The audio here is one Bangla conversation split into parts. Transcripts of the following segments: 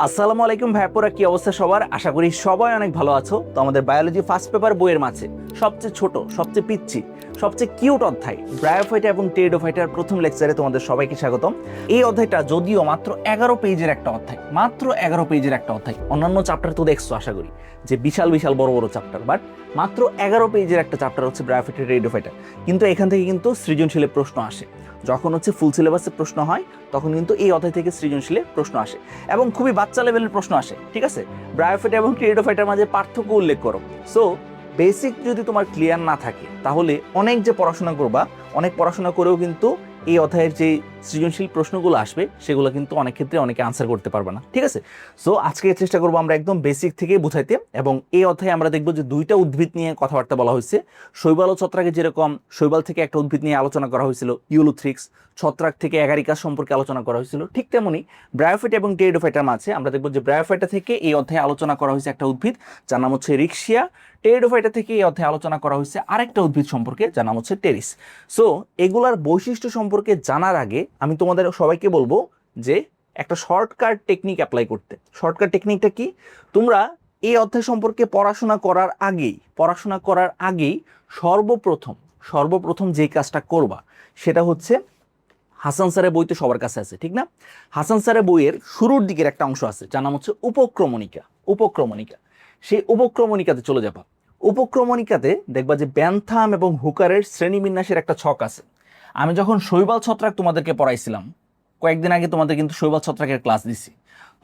আসসালামু আলাইকুম ভাইপোরা, কি অবস্থা সবার? আশা করি সবাই অনেক ভালো আছো। তো আমাদের বায়োলজি ফার্স্ট পেপার বইয়ের মাঝে সবচেয়ে ছোট, সবচেয়ে পিচ্ছি, সবচেয়ে কিউট অধ্যায় ব্রায়োফাইটা এবং টেরিডোফাইটার প্রথম লেকচারে তোমাদের সবাইকে স্বাগতম। এই অধ্যায়টা যদিও মাত্র 11 পেজের একটা অধ্যায়, মাত্র 11 পেজের একটা অধ্যায়। অন্যান্য চ্যাপ্টার তো দেখছো আশা করি যে বিশাল বিশাল বড় বড় চ্যাপ্টার, বাট মাত্র 11 পেজের একটা চ্যাপ্টার হচ্ছে ব্রায়োফাইটা টেরিডোফাইটা। কিন্তু এখান থেকে কিন্তু সৃজনশীলের প্রশ্ন আসে। যখন হচ্ছে ফুল সিলেবাসে প্রশ্ন হয় তখন কিন্তু এই অধ্যায় থেকে সৃজনশীলে প্রশ্ন আসে এবং খুবই বাচ্চা লেভেলের প্রশ্ন আসে। ঠিক আছে, ব্রায়োফাইটা এবং টেরিডোফাইটার মাঝে পার্থক্য উল্লেখ করো। সো বেসিক যদি তোমার ক্লিয়ার না থাকে তাহলে অনেক যে পড়াশোনা করবা, অনেক পড়াশোনা করেও কিন্তু এই অধ্যায়ের যে সৃজনশীল প্রশ্নগুলো আসবে সেগুলো কিন্তু অনেক ক্ষেত্রে অনেকে আনসার করতে পারবে না। ঠিক আছে, সো আজকে চেষ্টা করবো আমরা একদম বেসিক থেকে বুঝাইতে। এবং এই অধ্যায়ে আমরা দেখবো যে দুইটা উদ্ভিদ নিয়ে কথাবার্তা বলা হয়েছে। শৈবাল ও ছত্রাকে যেরকম শৈবাল থেকে একটা উদ্ভিদ নিয়ে আলোচনা করা হয়েছিল ইউলোথ্রিক্স, ছত্রাক থেকে অ্যাগারিকাস সম্পর্কে আলোচনা করা হয়েছিল, ঠিক তেমনি ব্রায়োফাইটা এবং টেরিডোফাইটার মাঝে আমরা দেখবো যে ব্রায়োফাইটা থেকে এই অধ্যায়ে আলোচনা করা হয়েছে একটা উদ্ভিদ যার নাম হচ্ছে রিক্সিয়া। টেরিডোফাইটা থেকে এই অধ্যায়ে আলোচনা করা হয়েছে আরেকটা উদ্ভিদ সম্পর্কে যার নাম হচ্ছে টেরিস। সো এগুলার বৈশিষ্ট্য সম্পর্কে জানার আগে আমি তোমাদের সবাইকে বলবো যে একটা শর্টকাট টেকনিক অ্যাপ্লাই করতে। শর্টকাট টেকনিকটা কি? তোমরা এই অধ্যায় সম্পর্কে পড়াশোনা করার আগেই সর্বপ্রথম যে কাজটা করবা সেটা হচ্ছে হাসান স্যারের বই তো সবার কাছে আছে, ঠিক না? হাসান স্যারের বইয়ের শুরুর দিকের একটা অংশ আছে যার নাম হচ্ছে উপক্রমণিকা। সেই উপক্রমণিকাতে চলে যাবা। উপক্রমণিকাতে দেখবা যে ব্যান্থাম এবং হুকারের শ্রেণীবিন্যাসের একটা ছক আছে। আমি যখন শৈবাল ছত্রাক তোমাদেরকে পড়াইছিলাম কয়েকদিন আগে, তোমাদের কিন্তু শৈবাল ছত্রাকের ক্লাস দিছি,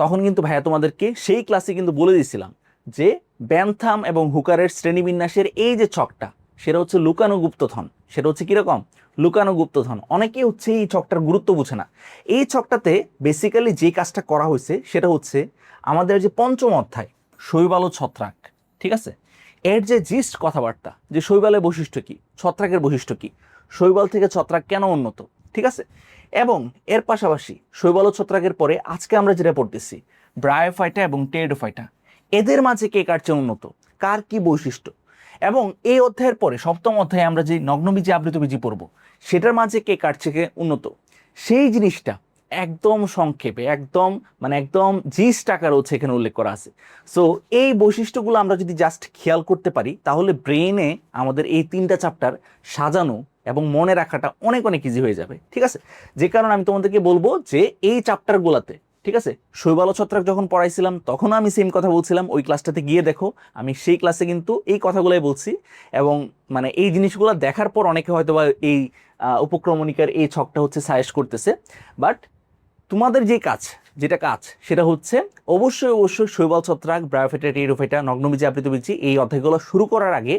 তখন কিন্তু ভাইয়া তোমাদেরকে সেই ক্লাসে কিন্তু বলে দিয়েছিলাম যে ব্যান্থাম এবং হুকারের শ্রেণীবিন্যাসের এই যে ছকটা সেটা হচ্ছে লুকানো গুপ্তধন। সেটা হচ্ছে কিরকম? লুকানো গুপ্তধন। অনেকেই হচ্ছে এই ছকটার গুরুত্ব বুঝে না। এই ছকটাতে বেসিক্যালি যে কাজটা করা হয়েছে সেটা হচ্ছে আমাদের যে পঞ্চম অধ্যায় শৈবাল ও ছত্রাক, ঠিক আছে, এর যে জিস্ট কথাবার্তা, যে শৈবালের বৈশিষ্ট্য কি, ছত্রাকের বৈশিষ্ট্য কি, শৈবাল থেকে ছত্রাক কেন উন্নত, ঠিক আছে, এবং এর পাশাপাশি শৈবাল ও ছত্রাকের পরে আজকে আমরা যেটা পড়তেছি ব্রায়োফাইটা এবং টেরিডোফাইটা, এদের মাঝে কে কার চেয়ে উন্নত, কার কি বৈশিষ্ট্য, এবং এই অধ্যায়ের পরে সপ্তম অধ্যায়ে আমরা যে নগ্নবীজি আবৃতবীজি পড়ব সেটার মাঝে কে কার থেকে উন্নত, সেই জিনিসটা একদম সংক্ষেপে একদম জিস্ট আকারে হচ্ছে এখানে উল্লেখ করা আছে। সো এই বৈশিষ্ট্যগুলো আমরা যদি জাস্ট খেয়াল করতে পারি তাহলে ব্রেনে আমাদের এই তিনটা চ্যাপ্টার সাজানো এবং মনে রাখাটা অনেক অনেক ইজি হয়ে যাবে। ঠিক আছে, যে কারণে আমি তোমাদেরকে বলবো যে এই চ্যাপ্টারগুলোতে, ঠিক আছে, শৈবাল ও ছত্রাক যখন পড়াইছিলাম তখনও আমি সেম কথা বলছিলাম, ওই ক্লাসটাতে গিয়ে দেখো আমি সেই ক্লাসে কিন্তু এই কথাগুলোই বলছি। এবং এই জিনিসগুলো দেখার পর অনেকে হয়তো বা এই উপক্রমণিকার এই ছকটা হচ্ছে সাজেস্ট করতেছে। বাট তোমাদের যেটা কাজ সেটা হচ্ছে অবশ্যই শৈবাল ছত্রাক, ব্রায়োফাইটা, টেরিডোফাইটা, নগ্নবীজি আবৃতবীজি এই অধ্যায়গুলো শুরু করার আগে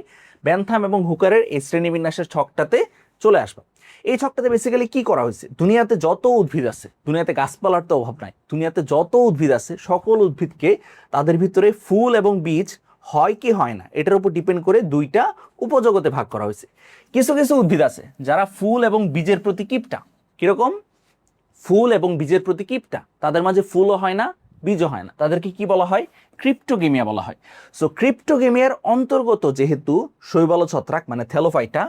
ব্যান্থাম এবং হুকারের এই শ্রেণীবিন্যাসের ছকটাতে চলে আসবা। এই ছকটাতে বেসিক্যালি কি করা হয়েছে, দুনিয়াতে যত উদ্ভিদ আছে, দুনিয়াতে গাছপালার তো অভাব নাই, দুনিয়াতে যত উদ্ভিদ আছে সকল উদ্ভিদকে তাদের ভিতরে ফুল এবং বীজ হয় কি হয় না এটার উপর ডিপেন্ড করে দুইটা উপজগতে ভাগ করা হয়েছে। কিছু কিছু উদ্ভিদ আছে যারা ফুল এবং বীজের প্রতি কিপটা। কিরকম? ফুল এবং বীজের প্রতি কিপটা, তাদের মাঝে ফুলও হয় না, বীজও হয় না, তাদেরকে কি বলা হয়? ক্রিপ্টোগেমিয়া বলা হয়। সো ক্রিপ্টোগেমিয়ার অন্তর্গত যেহেতু শৈবাল ছত্রাক মানে থেলোফাইটা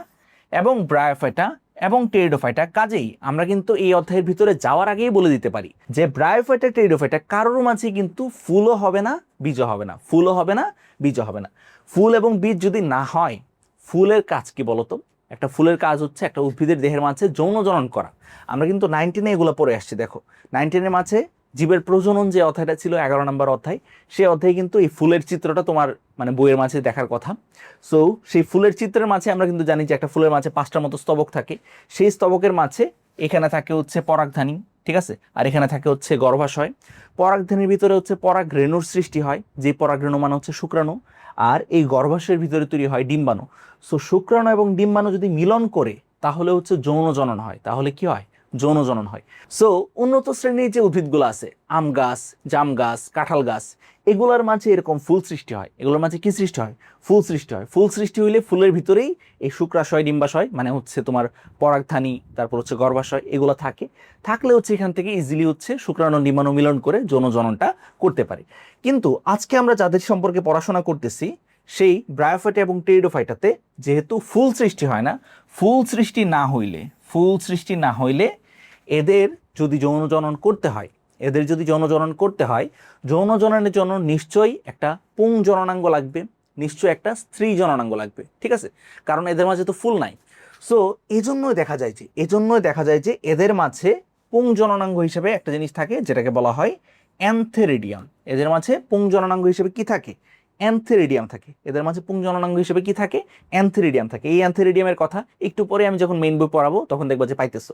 এবং ব্রায়োফাইটা এবং টেরিডোফাইটা, কাজেই আমরা কিন্তু এই অধ্যায়ের ভিতরে যাওয়ার আগেই বলে দিতে পারি যে ব্রায়োফাইটা, টেরিডোফাইটা কারোর মাঝে কিন্তু ফুলও হবে না, বীজও হবে না, ফুলও হবে না, বীজও হবে না। ফুল এবং বীজ যদি না হয়, ফুলের কাজ কি বলতো? একটা ফুলের কাজ হচ্ছে একটা উদ্ভিদের দেহের মাঝে যৌন জনন করা। আমরা কিন্তু 19-এ এগুলো পড়ে আসছি। দেখো 19-এর মাঝে জীবের প্রজনন যে অধ্যায়টা ছিল 11 নম্বর অধ্যায়, সেই অধ্যায়ে কিন্তু এই ফুলের চিত্রটা তোমার বইয়ের মাঝে দেখার কথা। সো সেই ফুলের চিত্রের মাঝে আমরা কিন্তু জানি যে একটা ফুলের মাঝে 5টার মতো স্তবক থাকে। সেই স্তবকের মাঝে এখানে থাকে হচ্ছে পরাগধানী, ঠিক আছে, আর এখানে থাকে হচ্ছে গর্ভাশয়। পরাগধানীর ভিতরে হচ্ছে পরাগরেণুর সৃষ্টি হয়, যে পরাগরেণু মানে হচ্ছে শুক্রাণু, আর এই গর্ভাশয়ের ভিতরে তৈরি হয় ডিম্বাণু। সো শুক্রাণু এবং ডিম্বাণু যদি মিলন করে তাহলে হচ্ছে যৌন জনন হয়। তাহলে কি হয়? যৌন জনন হয়। সো উন্নত শ্রেণীর যে উদ্ভিদগুলো আছে, আম গাছ, জাম গাছ, কাঁঠাল গাছ, এগুলোর মাঝে এরকম ফুল সৃষ্টি হয়। এগুলোর মাঝে কি সৃষ্টি হয়? ফুল সৃষ্টি হয়। ফুল সৃষ্টি হইলে ফুলের ভিতরেই এই শুক্রাশয়, ডিম্বাশয় মানে হচ্ছে তোমার পরাগধানী, তারপর হচ্ছে গর্ভাশয়, এগুলো থাকলে হচ্ছে এখান থেকে ইজিলি হচ্ছে শুক্রাণু ডিম্বাণু মিলন করে যৌন জননটা করতে পারে। কিন্তু আজকে আমরা যাদের সম্পর্কে পড়াশোনা করতেছি সেই ব্রায়োফাইটা এবং টেরিডোফাইটাতে যেহেতু ফুল সৃষ্টি হয় না, ফুল সৃষ্টি না হইলে এদের যদি যৌন জনন করতে হয় এদের যদি যৌনজনন করতে হয়, যৌনজননের জন্য নিশ্চয়ই একটা পুং জননাঙ্গ লাগবে, নিশ্চয়ই একটা স্ত্রী জননাঙ্গ লাগবে, ঠিক আছে, কারণ এদের মাঝে তো ফুল নাই। সো এজন্যই দেখা যায় যে এদের মাঝে পুং জননাঙ্গ হিসেবে একটা জিনিস থাকে যেটাকে বলা হয় অ্যান্থেরিডিয়াম। এদের মাঝে পুং জননাঙ্গ হিসেবে কি থাকে? অ্যান্থেরিডিয়াম থাকে। এদের মাঝে পুং জননাঙ্গ হিসেবে কি থাকে? অ্যান্থেরিডিয়াম থাকে। এই অ্যান্থেরিডিয়ামের কথা একটু পরে আমি যখন মেইন বই পড়াবো তখন দেখবো যে পাইতেছো।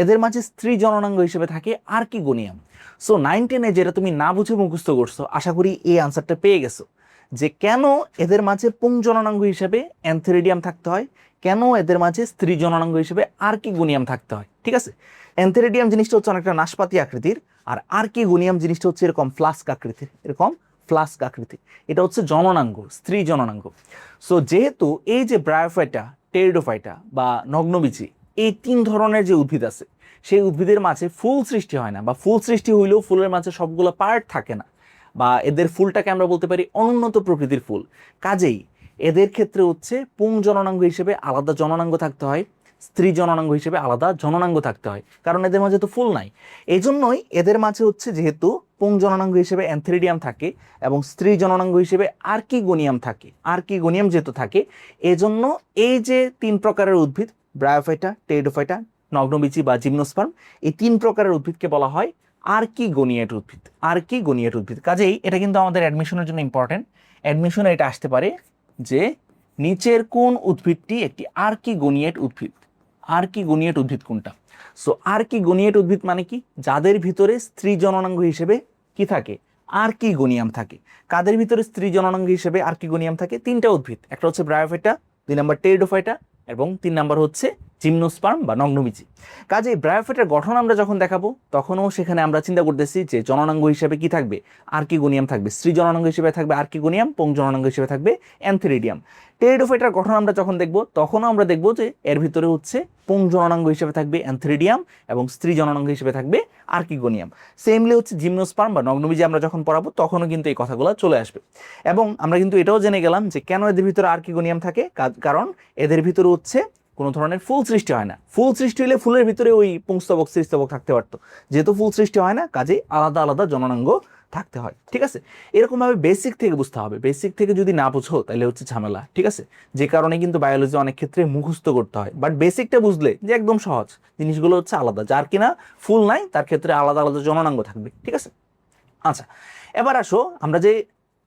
এদের মাঝে স্ত্রী জননাঙ্গ হিসেবে থাকে আর্কিগোনিয়াম। সো 9-10-এ যেটা তুমি না বুঝে মুখস্থ করছো, আশা করি এই আনসারটা পেয়ে গেছো যে কেন এদের মাঝে পুং জননাঙ্গ হিসেবে অ্যান্থেরিডিয়াম থাকতে হয়, কেন এদের মাঝে স্ত্রী জননাঙ্গ হিসেবে আর্কিগোনিয়াম থাকতে হয়, ঠিক আছে। অ্যান্থেরিডিয়াম জিনিসটা হচ্ছে অনেকটা নাশপাতি আকৃতির, আর আর্কিগোনিয়াম জিনিসটা হচ্ছে এরকম ফ্লাস্ক আকৃতির, এরকম ফ্লাস্ক আকৃতির। এটা হচ্ছে জননাঙ্গ, স্ত্রী জননাঙ্গ। সো যেহেতু এই যে ব্রায়োফাইটা, টেরিডোফাইটা বা নগ্নবীচি, এই 3 ধরনের যে উদ্ভিদ আছে, সেই উদ্ভিদের মাঝে ফুল সৃষ্টি হয় না, বা ফুল সৃষ্টি হইলেও ফুলের মাঝে সবগুলো পার্ট থাকে না, বা এদের ফুলটাকে আমরা বলতে পারি অনুন্নত প্রকৃতির ফুল। কাজেই এদের ক্ষেত্রে হচ্ছে পুং জননাঙ্গ হিসেবে আলাদা জননাঙ্গ থাকতে হয়, স্ত্রী জননাঙ্গ হিসেবে আলাদা জননাঙ্গ থাকতে হয়, কারণ এদের মাঝে তো ফুল নাই। এই জন্যই এদের মাঝে হচ্ছে যেহেতু পুং জননাঙ্গ হিসেবে অ্যান্থেরিডিয়াম থাকে এবং স্ত্রী জননাঙ্গ হিসেবে আর্কিগোনিয়াম থাকে, আর্কিগোনিয়াম যেহেতু থাকে, এজন্য এই যে 3 প্রকারের উদ্ভিদ, ব্রায়োফাইটা, টেরিডোফাইটা, নগ্নবীচি বা জিমনোস্পার্ম, এই 3 প্রকারের উদ্ভিদকে বলা হয় আর্কিগোনিয়েট উদ্ভিদ, আর্কিগোনিয়েট উদ্ভিদ। কাজেই এটা কিন্তু আমাদের অ্যাডমিশনের জন্য ইম্পর্টেন্ট। অ্যাডমিশনে এটা আসতে পারে যে নিচের কোন উদ্ভিদটি একটি আর্কিগোনিয়েট উদ্ভিদ, আর্কিগোনিয়েট উদ্ভিদ কোনটা? সো আর্কিগোনিয়েট উদ্ভিদ মানে কি? যাদের ভিতরে স্ত্রী জননাঙ্গ হিসেবে কি থাকে? আর্কিগোনিয়াম থাকে। কাদের ভিতরে স্ত্রী জননাঙ্গ হিসেবে আর্কিগোনিয়াম থাকে? 3টা উদ্ভিদ, একটা হচ্ছে ব্রায়োফাইটা, 2 নাম্বার টেরিডোফাইটা এবং 3 নাম্বার হচ্ছে জিমনোস্পার্ম বা নগ্নবীচি। কাজে ব্রায়োফাইটার গঠন আমরা যখন দেখাবো তখনও সেখানে আমরা চিন্তা করতেছি যে জননাঙ্গ হিসেবে কি থাকবে? আর্কিগোনিয়াম থাকবে, স্ত্রী জননাঙ্গ হিসেবে থাকবে আর্কিগোনিয়াম, পুং জননাঙ্গ হিসেবে থাকবে অ্যান্থেরিডিয়াম। টেরিডোফাইটার গঠন আমরা যখন দেখব তখনও আমরা দেখব যে এর ভিতরে হচ্ছে পুং জননাঙ্গ হিসেবে থাকবে অ্যান্থেরিডিয়াম এবং স্ত্রী জননাঙ্গ হিসেবে থাকবে আর্কিগোনিয়াম। সেমলি হচ্ছে জিমনোস্পার্ম বা নগ্নবীজি আমরা যখন পড়াবো তখনও কিন্তু এই কথাগুলো চলে আসবে। এবং আমরা কিন্তু এটাও জেনে গেলাম যে কেন এদের ভিতরে আর্কিগোনিয়াম থাকে, কারণ এদের ভিতরে হচ্ছে কোনো ধরনের ফুল সৃষ্টি হয় না। ফুল সৃষ্টি হলে ফুলের ভিতরে ওই পুংস্তবক স্ত্রীস্তবক থাকতে পারতো, যেহেতু ফুল সৃষ্টি হয় না কাজেই আলাদা আলাদা জননাঙ্গ থাকতে হয়, ঠিক আছে। এরকমভাবে বেসিক থেকে বুঝতে হবে, বেসিক থেকে যদি না বুঝো তাহলে হচ্ছে ঝামেলা, ঠিক আছে। যে কারণে কিন্তু বায়োলজি অনেক ক্ষেত্রে মুখস্থ করতে হয়, বাট বেসিকটা বুঝলে যে একদম সহজ, জিনিসগুলো হচ্ছে আলাদা। যার কিনা ফুল নাই তার ক্ষেত্রে আলাদা আলাদা জননাঙ্গ থাকবে, ঠিক আছে। আচ্ছা, এবার আসো আমরা যে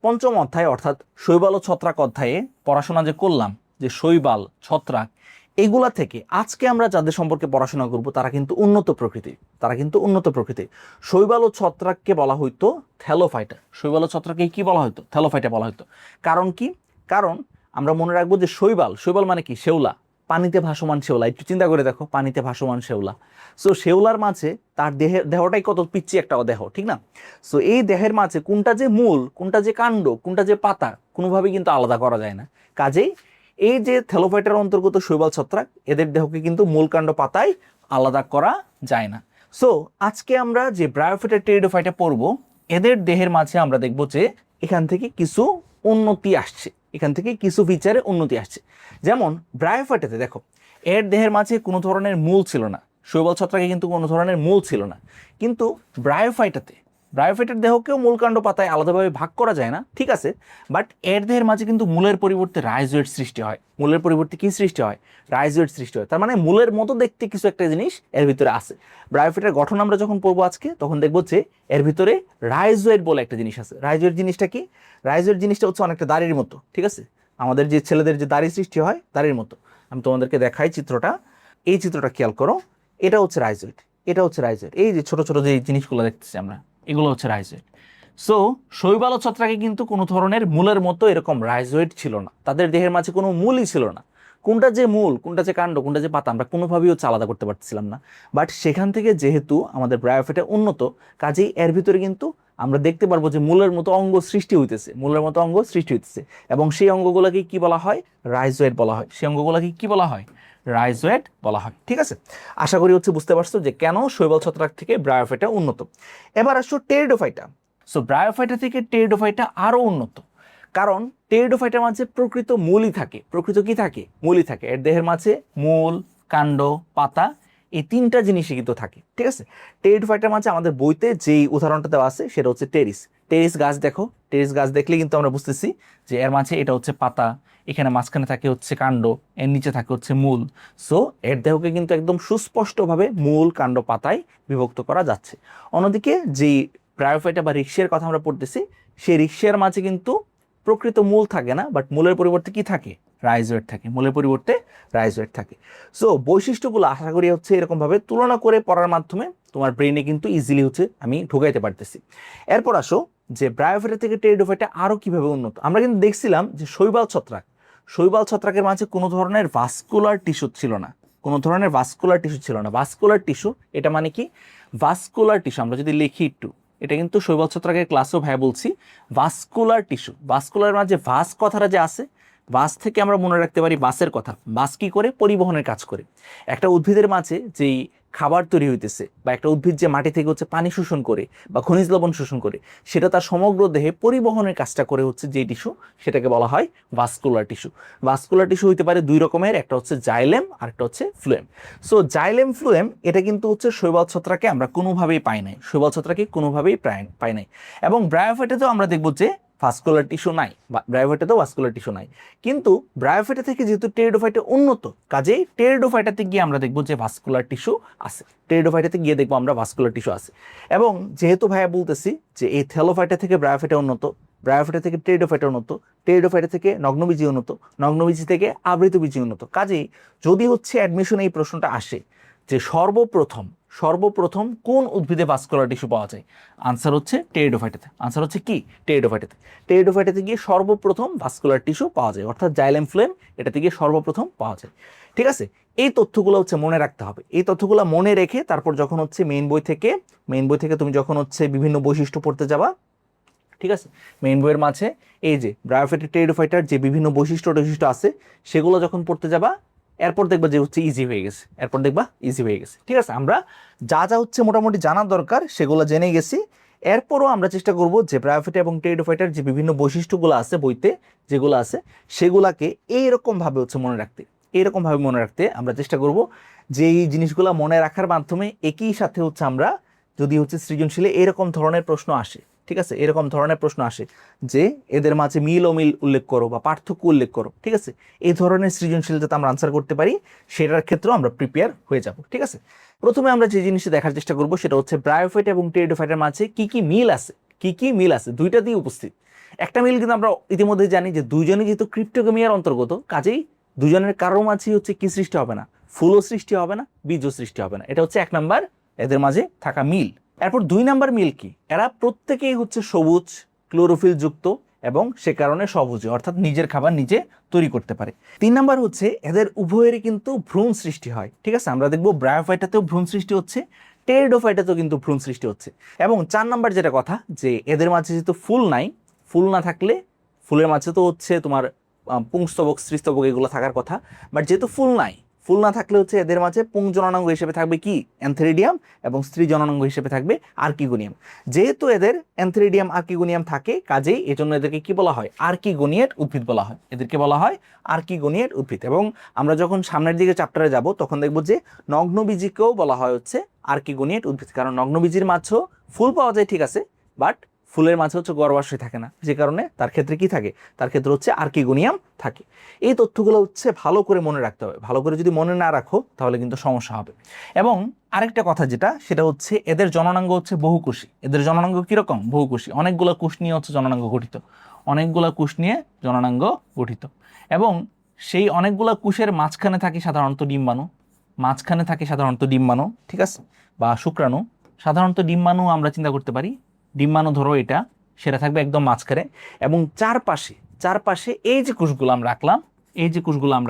5ম অধ্যায় অর্থাৎ শৈবাল ও ছত্রাক অধ্যায়ে পড়াশোনা যে করলাম, যে শৈবাল, ছত্রাক, এগুলা থেকে আজকে আমরা যাদের সম্পর্কে পড়াশোনা করব তারা কিন্তু উন্নত প্রকৃতির, তারা কিন্তু উন্নত প্রকৃতির। শৈবাল ও ছত্রাককে বলা হইতো থ্যালোফাইটা। শৈবাল ও ছত্রাককে কি বলা হতো? থ্যালোফাইটা বলা হতো। কারণ কি? কারণ আমরা মনে রাখবো যে শৈবাল, শৈবাল মানে কি? শেওলা, পানিতে ভাসমান শেওলা। একটু চিন্তা করে দেখো, পানিতে ভাসমান শেওলা। সো শেওলার মাঝে তার দেহটাই কত পিচ্ছি একটা দেহ, ঠিক না? সো এই দেহের মাঝে কোনটা যে মূল, কোনটা যে কাণ্ড, কোনটা যে পাতা, কোনোভাবেই কিন্তু আলাদা করা যায় না। কাজেই এই যে থ্যালোফাইটার অন্তর্গত শৈবাল ছত্রাক, এদের দেহকে কিন্তু মূল কাণ্ড পাতায় আলাদা করা যায় না। সো আজকে আমরা যে ব্রায়োফাইটা, টেরিডোফাইটা পড়বো, এদের দেহের মাঝে আমরা দেখবো যে এখান থেকে কিছু উন্নতি আসছে, এখান থেকে কিছু ফিচারে উন্নতি আসছে। যেমন ব্রায়োফাইটাতে দেখো, এর দেহের মাঝে কোনো ধরনের মূল ছিল না, শৈবাল ছত্রাকে কিন্তু কোনো ধরনের মূল ছিল না। কিন্তু ব্রায়োফাইটাতে, ব্রায়োফাইটার দেহকেও মূলকাণ্ড পাতায় আলাদাভাবে ভাগ করা যায় না, ঠিক আছে, বাট এর দেহের মাঝে কিন্তু মূলের পরিবর্তে রাইজোয়েট সৃষ্টি হয়। মূলের পরিবর্তে কি সৃষ্টি হয়? রাইজোয়েট সৃষ্টি হয়। তার মানে মূলের মতো দেখতে কিছু একটা জিনিস এর ভিতরে আছে। ব্রায়োফাইটার গঠন আমরা যখন পড়বো আজকে তখন দেখবো যে এর ভিতরে রাইজোয়েট বলে একটা জিনিস আছে। রাইজোয়েট জিনিসটা কি? রাইজোয়েট জিনিসটা হচ্ছে অনেকটা দাড়ির মতো, ঠিক আছে, আমাদের যে ছেলেদের যে দাড়ি সৃষ্টি হয় দাড়ির মতো। আমি তোমাদেরকে দেখাই চিত্রটা, এই চিত্রটা খেয়াল করো, এটা হচ্ছে রাইজোয়েট, এটা হচ্ছে রাইজোয়েট। এই যে ছোট ছোট যে জিনিসগুলো দেখতেছি আমরা, এগুলো হচ্ছে রাইজোয়েট। সো শৈবাল ও ছত্রাকে কিন্তু কোনো ধরনের মূলের মতো এরকম রাইজোয়েট ছিল না, তাদের দেহের মাঝে কোনো মূলই ছিল না। কোনটা যে মূল, কোনটা যে কাণ্ড, কোনটা যে পাতা, আমরা কোনোভাবেই হচ্ছে আলাদা করতে পারছিলাম না। বাট সেখান থেকে যেহেতু আমাদের ব্রায়োফাইটা উন্নত, কাজেই এর ভিতরে কিন্তু আমরা দেখতে পারবো যে মূলের মতো অঙ্গ সৃষ্টি হইতেছে, মূলের মতো অঙ্গ সৃষ্টি হইতেছে, এবং সেই অঙ্গগুলোকে কি বলা হয়? রাইজোয়েট বলা হয়। সেই অঙ্গগুলোকে কি বলা হয়? রাইজোয়েট বলা হয়, ঠিক আছে। আশা করি হচ্ছে বুঝতে পারছো যে কেন শৈবাল ছত্রাক থেকে ব্রায়োফাইটা উন্নত। এবার আসো টেরিডোফাইটা। সো ব্রায়োফাইটা থেকে টেরিডোফাইটা আরো উন্নত, কারণ টেরিডোফাইটার মাঝে প্রকৃত মূলই থাকে। প্রকৃত কি থাকে? মূলই থাকে। এর দেহের মাঝে মূল, কাণ্ড, পাতা এই তিনটা জিনিসই কিন্তু থাকে, ঠিক আছে। টেরিডোফাইটার মাঝে আমাদের বইতে যেই উদাহরণটা দেওয়া আছে সেটা হচ্ছে টেরিস। টেরিস গাছ দেখো, টেরিস গাছ দেখলে কিন্তু আমরা বুঝতেছি যে এর মাঝে এটা হচ্ছে পাতা, এখানে মাঝখানে থাকে হচ্ছে কাণ্ড, এর নিচে থাকে হচ্ছে মূল। সো এর দেহকে কিন্তু একদম সুস্পষ্টভাবে মূল, কাণ্ড, পাতায় বিভক্ত করা যাচ্ছে। অন্যদিকে যেই ব্রায়োফাইটা বা রিক্সের কথা আমরা পড়তেছি, সেই রিক্সের মাঝে কিন্তু প্রকৃত মূল থাকে না, বাট মূলের পরিবর্তে কি থাকে, রাইজোয়েট থাকে, মূলের পরিবর্তে রাইজোয়েট থাকে। সো বৈশিষ্ট্যগুলো আশা করি হচ্ছে এরকমভাবে তুলনা করে পড়ার মাধ্যমে তোমার ব্রেনে কিন্তু ইজিলি হচ্ছে আমি ঢুকাইতে পারতেছি। এরপর আসো যে ব্রায়োফাইটা থেকে টেরিডোফাইটা আরও কিভাবে উন্নত। আমরা কিন্তু দেখছিলাম যে শৈবাল ছত্রাক, শৈবাল ছত্রাকের মাঝে কোনো ধরনের ভাস্কুলার টিস্যু ছিল না, কোনো ধরনের ভাস্কুলার টিস্যু ছিল না। ভাস্কুলার টিস্যু এটা মানে কি, ভাস্কুলার টিস্যু আমরা যদি লিখি একটু, এটা কিন্তু শৈবাল ছত্রাকের ক্লাসেও ভাই বলছি, ভাস্কুলার টিস্যু। ভাস্কুলার মাঝে ভাস কথাটা যে আছে, বাস থেকে আমরা মনে রাখতে পারি বাসের কথা। বাস কি করে, পরিবহনের কাজ করে। একটা উদ্ভিদের মাঝে যেই খাবার তৈরি হইতেছে, বা একটা উদ্ভিদ যে মাটি থেকে হচ্ছে পানি শোষণ করে বা খনিজ লবণ শোষণ করে, সেটা তার সমগ্র দেহে পরিবহনের কাজটা করে হচ্ছে যে টিস্যু, সেটাকে বলা হয় ভাস্কুলার টিস্যু। ভাস্কুলার টিস্যু হইতে পারে দুই রকমের, একটা হচ্ছে জাইলেম আর একটা হচ্ছে ফ্লুয়েম। সো জাইলেম ফ্লুয়েম এটা কিন্তু হচ্ছে শৈবাল ছত্রাকে আমরা কোনোভাবেই পাই নাই, শৈবাল ছত্রাকে কোনোভাবেই পাই নাই। এবং ব্রায়োফাইটাতেও আমরা দেখবো যে ভাস্কুলার টিস্যু নাই, বা ব্রায়োফাইটাতেও ভাস্কুলার টিস্যু নাই। কিন্তু ব্রায়োফাইটা থেকে যেহেতু টেরিডোফাইটা উন্নত, কাজেই টেরিডোফাইটাতে গিয়ে আমরা দেখবো যে ভাস্কুলার টিস্যু আছে, টেরিডোফাইটাতে গিয়ে দেখবো আমরা ভাস্কুলার টিস্যু আছে। এবং যেহেতু ভাইয়া বলতেছি যে এই থ্যালোফাইটা থেকে ব্রায়োফাইটা উন্নত, ব্রায়োফাইটা থেকে টেরিডোফাইটা উন্নত, টেরিডোফাইটা থেকে নগ্নবীজি উন্নত, নগ্নবীজি থেকে আবৃতবীজি উন্নত, কাজেই যদি হচ্ছে অ্যাডমিশনে এই প্রশ্নটা আসে যে সর্বপ্রথম কোন উদ্ভিদে ভাস্কুলার টিস্যু পাওয়া যায়, আনসার হচ্ছে টেরিডোফাইটাতে। আনসার হচ্ছে কি, টেরিডোফাইটাতে। টেরিডোফাইটাতে গিয়ে সর্বপ্রথম ভাস্কুলার টিস্যু পাওয়া যায়, অর্থাৎ জাইলেম ফ্লুয়েম এটাতে গিয়ে সর্বপ্রথম পাওয়া যায়। ঠিক আছে, এই তথ্যগুলো হচ্ছে মনে রাখতে হবে। এই তথ্যগুলো মনে রেখে তারপর যখন হচ্ছে মেইন বই থেকে তুমি যখন হচ্ছে বিভিন্ন বৈশিষ্ট্য পড়তে যাবা, ঠিক আছে, মেইন বইয়ের মাঝে এই যে ব্রায়োফাইটা টেরিডোফাইটার যে বিভিন্ন বৈশিষ্ট্য আছে সেগুলো যখন পড়তে যাবা, এরপর দেখবা যে হচ্ছে ইজি হয়ে গেছে, ঠিক আছে। আমরা যা যা হচ্ছে মোটামুটি জানার দরকার সেগুলো জেনে গেছি। এরপরও আমরা চেষ্টা করব যে ব্রায়োফাইটা এবং টেরিডোফাইটার যে বিভিন্ন বৈশিষ্ট্যগুলো আছে বইতে যেগুলো আছে সেগুলাকে এইরকমভাবে হচ্ছে মনে রাখতে আমরা চেষ্টা করব যে এই জিনিসগুলো মনে রাখার মাধ্যমে একই সাথে হচ্ছে আমরা যদি হচ্ছে সৃজনশীলে এরকম ধরনের প্রশ্ন আসে, ঠিক আছে, এরকম ধরনের প্রশ্ন আসে যে এদের মাঝে মিল উল্লেখ করো বা পার্থক্য উল্লেখ করো, ঠিক আছে, এই ধরনের সৃজনশীল যাতে আমরা আনসার করতে পারি সেটার ক্ষেত্রেও আমরা প্রিপেয়ার হয়ে যাব। ঠিক আছে, প্রথমে আমরা যে জিনিসটা দেখার চেষ্টা করব সেটা হচ্ছে ব্রায়োফাইট এবং টেরিডোফাইটের মাঝে কি কি মিল আছে, দুইটা দিয়ে উপস্থিত। একটা মিল কিন্তু আমরা ইতিমধ্যে জানি যে দুইজনই যেহেতু ক্রিপ্টোগামিয়ার অন্তর্গত, কাজেই দুজনের কারোর মাঝে হচ্ছে কি সৃষ্টি হবে না, ফুলও সৃষ্টি হবে না, বীজও সৃষ্টি হবে না। এটা হচ্ছে এক নাম্বার এদের মাঝে থাকা মিল। এরপর দুই নাম্বার মিল কি, এরা প্রত্যেকেই হচ্ছে সবুজ, ক্লোরোফিল যুক্ত এবং সে কারণে সবুজে, অর্থাৎ নিজের খাবার নিজে তৈরি করতে পারে। তিন নাম্বার হচ্ছে এদের উভয়েরই কিন্তু ভ্রূণ সৃষ্টি হয়। ঠিক আছে, আমরা দেখবো ব্রায়োফাইটাতেও ভ্রূণ সৃষ্টি হচ্ছে, টেরিডোফাইটাতেও কিন্তু ভ্রূণ সৃষ্টি হচ্ছে। এবং চার নাম্বার যেটা কথা, যে এদের মাঝে যেহেতু ফুল নাই, ফুল না থাকলে ফুলের মাঝে তো হচ্ছে তোমার পুংস্তবক, স্ত্রীস্তবক এগুলো থাকার কথা, বাট যেহেতু ফুল না থাকলে হচ্ছে এদের মাঝে পুং জননাঙ্গ হিসেবে থাকবে কি, অ্যান্থেরিডিয়াম, এবং স্ত্রী জননাঙ্গ হিসেবে থাকবে আর্কিগোনিয়াম। যেহেতু এদের অ্যান্থেরিডিয়াম আর্কিগোনিয়াম থাকে, কাজেই এজন্য এদেরকে কি বলা হয়, আর্কিগোনিয়েট উদ্ভিদ বলা হয়, এদেরকে বলা হয় আর্কিগোনিয়েট উদ্ভিদ। এবং আমরা যখন সামনের দিকে চ্যাপ্টারে যাব তখন দেখবো যে নগ্নবীজিকেও বলা হয় হচ্ছে আর্কিগোনিয়েট উদ্ভিদ, কারণ নগ্নবীজির মাঝেও ফুল পাওয়া যায়, ঠিক আছে, বাট ফুলের মাঝে হচ্ছে গর্ভাশয় থাকে না, যে কারণে তার ক্ষেত্রে কি থাকে, তার ক্ষেত্রে হচ্ছে আর্কিগোনিয়াম থাকে। এই তথ্যগুলো হচ্ছে ভালো করে মনে রাখতে হবে, ভালো করে যদি মনে না রাখো তাহলে কিন্তু সমস্যা হবে। এবং আরেকটা কথা যেটা, সেটা হচ্ছে এদের জননাঙ্গ হচ্ছে বহুকোষী। এদের জননাঙ্গ কিরকম, বহুকোষী, অনেকগুলো কোষ নিয়ে হচ্ছে জননাঙ্গ গঠিত, এবং সেই অনেকগুলো কোষের মাঝখানে থাকে সাধারণত ডিম্বাণু, ঠিক আছে, বা শুক্রাণু। সাধারণত ডিম্বাণু আমরা চিন্তা করতে পারি, ডিম্বাণু ধরো এটা, সেটা থাকবে একদম মাঝখানে, এবং চারপাশে এই যে কোষগুলো আমরা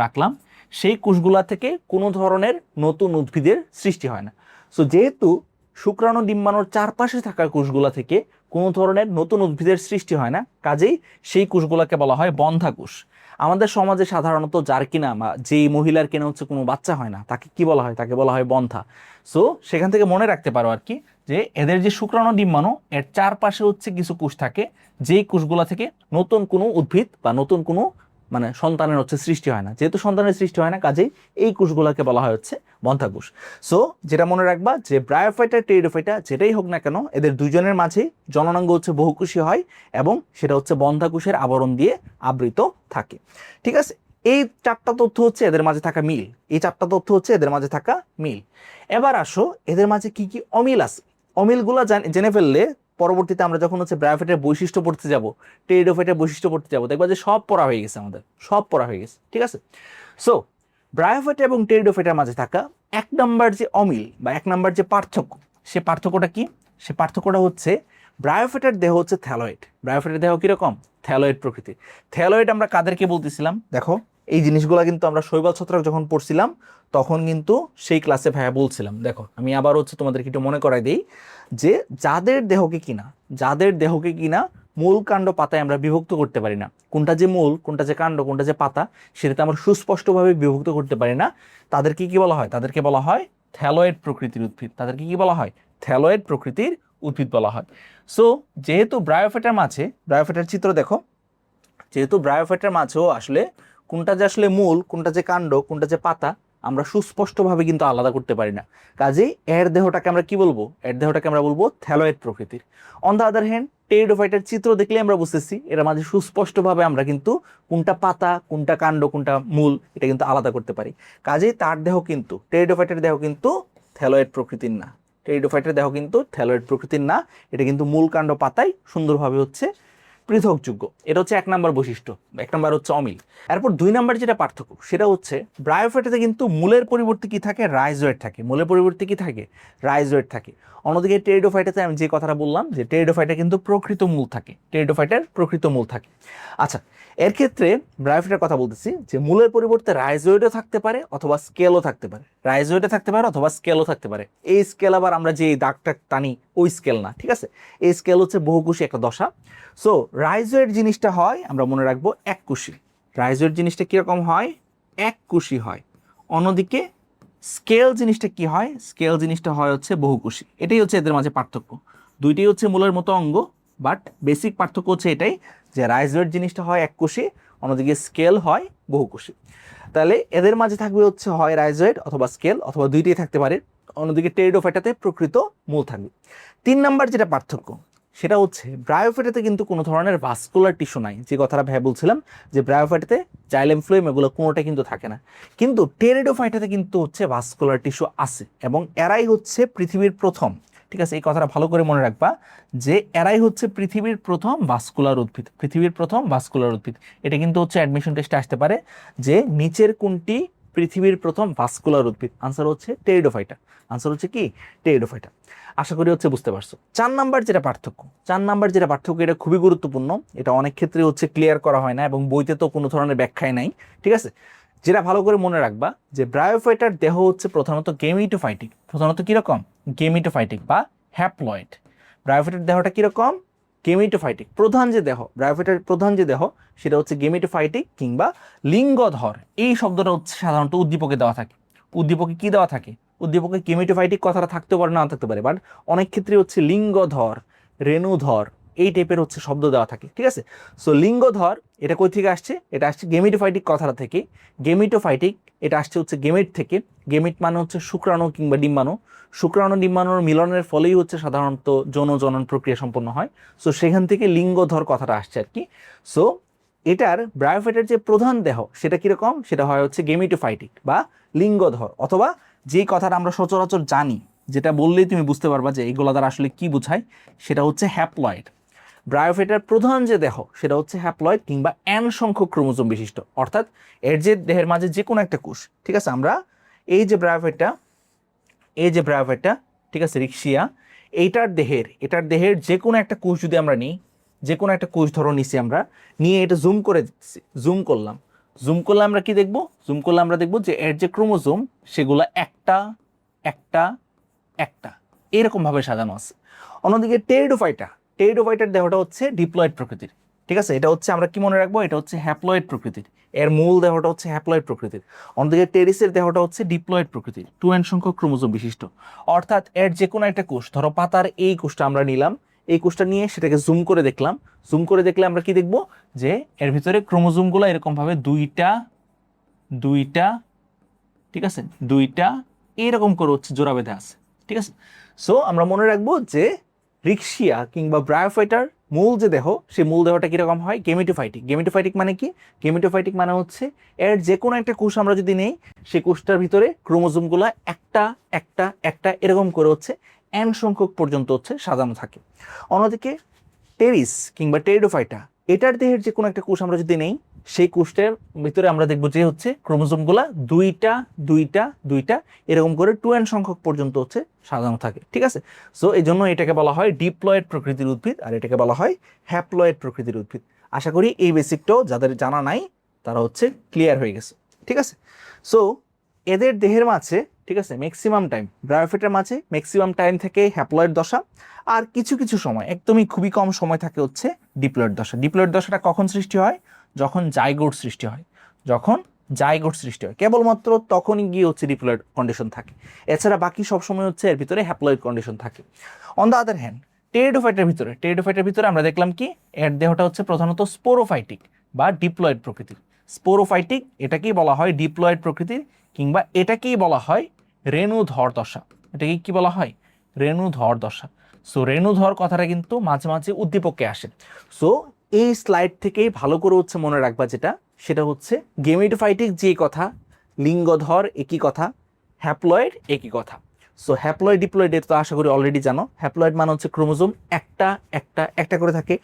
রাখলাম, সেই কোষগুলা থেকে কোনো ধরনের নতুন উদ্ভিদের সৃষ্টি হয় না। সো যেহেতু শুক্রাণু ডিম্বাণুর চারপাশে থাকা কোষগুলা থেকে কোনো ধরনের নতুন উদ্ভিদের সৃষ্টি হয় না, কাজেই সেই কোষগুলাকে বলা হয় বন্ধা কোষ। আমাদের সমাজে সাধারণত যার কিনা যেই মহিলার কিনা হচ্ছে কোনো বাচ্চা হয় না, তাকে কি বলা হয়, তাকে বলা হয় বন্ধা। সো সেখান থেকে মনে রাখতে পারো আর কি, যে এদের যে শুক্রাণু ডিম্বাণু এর চারপাশে হচ্ছে কিছু কোষ থাকে, যেই কোষগুলা থেকে নতুন কোনো উদ্ভিদ বা নতুন কোনো মানে সন্তানের হচ্ছে সৃষ্টি হয় না। যেহেতু সন্তানের সৃষ্টি হয় না, কাজেই এই কোষগুলোকে বলা হয় হচ্ছে বন্ধ্যা কোষ। সো যেটা মনে রাখবা যে ব্রায়োফাইটা টেরিডোফাইটা যেটাই হোক না কেন, এদের দুজনের মাঝেই জননাঙ্গ হচ্ছে বহুকোষী হয় এবং সেটা হচ্ছে বন্ধ্যা কোষের আবরণ দিয়ে আবৃত থাকে। ঠিক আছে, এই চারটা তথ্য হচ্ছে এদের মাঝে থাকা মিল, এই চারটা তথ্য হচ্ছে এদের মাঝে থাকা মিল। এবার আসো এদের মাঝে কি কি অমিল আছে। অমিলগুলো জেনে ফেললে পরবর্তীতে আমরা যখন হচ্ছে ব্রায়োফাইটের বৈশিষ্ট্য পড়তে যাব, টেরিডোফাইটের বৈশিষ্ট্য পড়তে যাব, দেখবা যে সব পড়া হয়ে গেছে, আমাদের সব পড়া হয়ে গেছে। ঠিক আছে, সো ব্রায়োফাইট এবং টেরিডোফাইটের মাঝে থাকা এক নাম্বার যে অমিল বা এক নাম্বার যে পার্থক্য, সে পার্থক্যটা কি? সে পার্থক্যটা হচ্ছে ব্রায়োফাইটের দেহ হচ্ছে থ্যালয়েড। ব্রায়োফাইটের দেহ কিরকম? থ্যালয়েড প্রকৃতির। থ্যালয়েড আমরা কাদেরকে বলতেছিলাম? দেখো এই জিনিসগুলো কিন্তু আমরা শৈবাল ছত্রাক যখন পড়ছিলাম তখন কিন্তু সেই ক্লাসে ভাইয়া বলছিলাম। দেখো আমি আবার হচ্ছে তোমাদেরকে একটু মনে করাই দিই যে যাদের দেহকে কিনা মূল কাণ্ড পাতায় আমরা বিভক্ত করতে পারি না, কোনটা যে মূল, কোনটা যে কাণ্ড, কোনটা যে পাতা, সেটাতে আমরা সুস্পষ্টভাবে বিভক্ত করতে পারি না, তাদেরকে কি বলা হয়? তাদেরকে বলা হয় থ্যালয়েড প্রকৃতির উদ্ভিদ। তাদেরকে কি বলা হয়? থ্যালয়েড প্রকৃতির উদ্ভিদ বলা হয়। সো যেহেতু ব্রায়োফাইটার চিত্র দেখো, যেহেতু ব্রায়োফাইটার মাঝেও আসলে কোনটা যে আসলে মূল, কোনটা যে কাণ্ড, কোনটা যে পাতা, আমরা সুস্পষ্টভাবে কিন্তু আলাদা করতে পারি না। কাজেই এর দেহটাকে আমরা কি বলবো? এর দেহটাকে আমরা বলবো থ্যালয়েড প্রকৃতির। অন দ্য আদার হ্যান্ড টেরিডোফাইটার চিত্র দেখলে আমরা বুঝতেছি এর মাঝে সুস্পষ্টভাবে আমরা কিন্তু কোনটা পাতা, কোনটা কাণ্ড, কোনটা মূল, এটা কিন্তু আলাদা করতে পারি। কাজেই তার দেহ কিন্তু, টেরিডোফাইটার দেহ কিন্তু থ্যালয়েড প্রকৃতির না। টেরিডোফাইটার দেহ কিন্তু থ্যালয়েড প্রকৃতির না, এটা কিন্তু মূল কাণ্ড পাতায় সুন্দরভাবে হচ্ছে পৃথকযোগ্য। এটা হচ্ছে এক নাম্বার বৈশিষ্ট্য, এক নাম্বার হচ্ছে অমিল। এরপর দুই নাম্বার যেটা পার্থক্য, সেটা হচ্ছে ব্রায়োফাইটাতে কিন্তু মূলের পরিবর্তে কি থাকে? রাইজোয়েট থাকে। মূলের পরিবর্তে কি থাকে? রাইজোয়েট থাকে। অন্যদিকে টেরিডোফাইটাতে আমি যে কথাটা বললাম যে টেরিডোফাইটা কিন্তু প্রকৃত মূল থাকে, টেরিডোফাইটার প্রকৃত মূল থাকে। আচ্ছা, এর ক্ষেত্রে ব্রায়োফাইটার কথা বলতেছি যে মূলের পরিবর্তে রাইজোয়েটও থাকতে পারে অথবা স্কেলও থাকতে পারে। রাইজোয়েটে থাকতে পারে অথবা স্কেলও থাকতে পারে। এই স্কেল আবার আমরা যে দাগটা টানি ওই স্কেল না, ঠিক আছে? এই স্কেল হচ্ছে বহুকোষী একটা দশা। সো রাইজোয়েট জিনিসটা হয়, আমরা মনে রাখবো, এককোষী। রাইজোয়েট জিনিসটা কিরকম হয়? এককোষী হয়। অন্যদিকে স্কেল জিনিসটা কি হয়? স্কেল জিনিসটা হয় হচ্ছে বহুকোষী। এটাই হচ্ছে এদের মাঝে পার্থক্য। দুইটাই হচ্ছে মূলের মতো অঙ্গ, বাট বেসিক পার্থক্য হচ্ছে এটাই যে রাইজোয়েট জিনিসটা হয় এককোষী, অন্যদিকে স্কেল হয় বহুকোষী। তাহলে এদের মাঝে থাকবে হচ্ছে হয় রাইজোয়েট অথবা স্কেল, অথবা দুইটাই থাকতে পারে। অন্যদিকে টেরিডোফাইটাতে প্রকৃত মূল থাকবে। তিন নাম্বার যেটা পার্থক্য, সেটা হচ্ছে ব্রায়োফাইটাতে কিন্তু কোনো ধরনের ভাস্কুলার টিস্যু নাই। যে কথাটা ভেবে বলছিলাম যে ব্রায়োফাইটাতে জাইলেম ফ্লোয়েম এগুলো কোনোটা কিন্তু থাকে না, কিন্তু টেরিডোফাইটাতে কিন্তু হচ্ছে ভাস্কুলার টিস্যু আছে এবং এরাই হচ্ছে পৃথিবীর প্রথম, ঠিক আছে, এই কথাটা ভালো করে মনে রাখবা যে এরাই হচ্ছে পৃথিবীর প্রথম ভাস্কুলার উদ্ভিদ। পৃথিবীর প্রথম ভাস্কুলার উদ্ভিদ, এটা কিন্তু হচ্ছে অ্যাডমিশন টেস্টে আসতে পারে যে নিচের কোনটি পৃথিবীর প্রথম ভাস্কুলার উদ্ভিদ? আনসার হচ্ছে টেরিডোফাইটা। আনসার হচ্ছে কি? টেরিডোফাইটা। আশা করি হচ্ছে বুঝতে পারছো। চার নাম্বার যেটা পার্থক্য, এটা খুবই গুরুত্বপূর্ণ। এটা অনেক ক্ষেত্রে হচ্ছে ক্লিয়ার করা হয় না এবং বইতে তো কোনো ধরনের ব্যাখ্যাই নাই, ঠিক আছে? যেটা ভালো করে মনে রাখবা যে ব্রায়োফাইটার দেহ হচ্ছে প্রধানত গেমিটোফাইটিক। প্রধানত কিরকম? গেমিটোফাইটিক বা হ্যাপ্লয়েড। ব্রায়োফাইটার দেহটা কিরকম? গেমিটোফাইটিক। ব্রায়োফাইটার প্রধান যে দেহ সেটা হচ্ছে গেমিটোফাইটিক কিংবা লিঙ্গধর। এই শব্দটা হচ্ছে সাধারণত উদ্দীপকে দেওয়া থাকে। উদ্দীপকে কি দেওয়া থাকে? উদ্দীপকে গেমিটোফাইটিক কথাটা থাকতে পারে, না থাকতে পারে, বাট অনেক ক্ষেত্রে হচ্ছে লিঙ্গধর, রেণুধর, এই টাইপের হচ্ছে শব্দ দেওয়া থাকে, ঠিক আছে? সো লিঙ্গধর এটা কই থেকে আসছে? এটা আসছে গেমিটোফাইটিক কথাটা থেকে। গেমিটোফাইটিক এটা আসছে হচ্ছে গেমেট থেকে। গেমেট মানে হচ্ছে শুক্রাণু কিংবা ডিম্বাণু। শুক্রাণু ডিম্বাণুর মিলনের ফলেই হচ্ছে সাধারণত যৌন জনন প্রক্রিয়া সম্পন্ন হয়। সো সেখান থেকে লিঙ্গধর কথাটা আসছে আর কি। সো এটার ব্রায়োফাইটার যে প্রধান দেহ সেটা কিরকম? সেটা হয় হচ্ছে গেমিটোফাইটিক বা লিঙ্গধর, অথবা যেই কথাটা আমরা সচরাচর জানি, যেটা বললেই তুমি বুঝতে পারবা যে এইগুলো দ্বারা আসলে কি বোঝায়, সেটা হচ্ছে হ্যাপ্লয়েড। ব্রায়োফাইটার প্রধান যে দেহ সেটা হচ্ছে হ্যাপ্লয়েড কিংবা এন সংখ্যক ক্রোমোজোম বিশিষ্ট, অর্থাৎ এর যে দেহের মাঝে যে কোনো একটা কোষ, ঠিক আছে? আমরা এই যে ব্রায়োফাইটটা, ঠিক আছে, রিক্সিয়া, এটার দেহের যে কোনো একটা কোষ যদি আমরা নিই, যে কোনো একটা কোষ ধরো নিছি, আমরা নিয়ে এটা জুম করলাম, আমরা কি দেখব? আমরা দেখব যে এর যে ক্রোমোজোম সেগুলো একটা একটা একটা এরকম ভাবে সাজানো আছে। অন্যদিকে টেরিডোফাইটার দেহটা হচ্ছে ডিপ্লয়েড প্রকৃতির, ঠিক আছে? এটা হচ্ছে আমরা কি মনে রাখবো? এটা হচ্ছে হ্যাপ্লয়েড প্রকৃতির। এর মূল দেহটা হচ্ছে হ্যাপ্লয়েড প্রকৃতির। অন্যদিকে টেরিসের দেহটা হচ্ছে ডিপ্লয়েড প্রকৃতির, 2n সংখ্যক ক্রোমোজোম বিশিষ্ট। অর্থাৎ এর যে কোনো একটা কোষ, ধরো পাতার এই কোষটা আমরা নিলাম, এই কোষটা নিয়ে সেটাকে জুম করে দেখলাম, জুম করে দেখলে আমরা কি দেখব যে এর ভিতরে ক্রোমোজোমগুলো এরকমভাবে দুইটা দুইটা, ঠিক আছে, দুইটা এরকম করে হচ্ছে জোড়া বেঁধে আছে, ঠিক আছে। সো আমরা মনে রাখবো যে রিক্সিয়া কিংবা ব্রায়োফাইটার মূল যে দেহ, সেই মূল দেহটা কিরকম হয়, গেমিটোফাইটিক। গেমিটোফাইটিক মানে কি? গেমিটোফাইটিক মানে হচ্ছে এর যে কোনো একটা কোষ আমরা যদি নেই, সেই কোষটার ভিতরে ক্রোমোজোমগুলো একটা একটা একটা এরকম করে হচ্ছে n সংখ্যক পর্যন্ত হচ্ছে সাজানো থাকে। অন্যদিকে টেরিস কিংবা টেরিডোফাইটা, এটার দেহের যে কোনো একটা কোষ আমরা যদি নেই, সেই কোষটার ভিতরে আমরা দেখবো যে হচ্ছে ক্রোমোজোমগুলা দুইটা দুইটা দুইটা এরকম করে 2n সংখ্যক পর্যন্ত হচ্ছে সাজানো থাকে, ঠিক আছে। সো এই জন্য এটাকে বলা হয় ডিপ্লয়েড প্রকৃতির উদ্ভিদ, আর এটাকে বলা হয় হ্যাপ্লয়েড প্রকৃতির উদ্ভিদ। আশা করি এই বেসিকটাও যাদের জানা নাই তারা হচ্ছে ক্লিয়ার হয়ে গেছে, ঠিক আছে। সো এদের দেহের মাঝে, ঠিক আছে, ম্যাক্সিমাম টাইম, ব্রায়োফাইটার মাঝে ম্যাক্সিমাম টাইম থেকে হ্যাপ্লয়েড দশা, আর কিছু কিছু সময় একদমই খুবই কম সময় থাকে হচ্ছে ডিপ্লয়েড দশা। ডিপ্লয়েড দশাটা কখন সৃষ্টি হয়? যখন জাইগোট সৃষ্টি হয়, যখন জাইগোট সৃষ্টি হয় কেবলমাত্র তখনই গিয়ে হচ্ছে ডিপ্লয়েড কন্ডিশন থাকে। এছাড়া বাকি সব সময় হচ্ছে এর ভিতরে হ্যাপ্লয়েড কন্ডিশন থাকে। অন দ্য আদার হ্যান্ড টেরিডোফাইটের ভিতরে আমরা দেখলাম কি এর দেহটা হচ্ছে প্রধানত স্পোরোফাইটিক বা ডিপ্লয়েড প্রকৃতির। স্পোরোফাইটিক এটাকেই বলা হয় ডিপ্লয়েড প্রকৃতির, কিংবা এটাকেই বলা হয় রেণুধর দশা। এটাকে কি বলা হয়? রেণুধর দশা। সো রেণুধর কথাটা কিন্তু মাঝে মাঝে উদ্দীপকে আসে। সো এই স্লাইড থেকেই ভালো করে হচ্ছে মনে রাখবা যেটা, সেটা হচ্ছে গেমিটোফাইটিক যে কথা, লিঙ্গধর একই কথা, হ্যাপ্লয়েড একই কথা। সো হ্যাপ্লয়েড ডিপ্লয়েড তো আশা করি অলরেডি জানো। হ্যাপ্লয়েড মানে হচ্ছে ক্রোমোজোম একটা একটা একটা করে থাকে,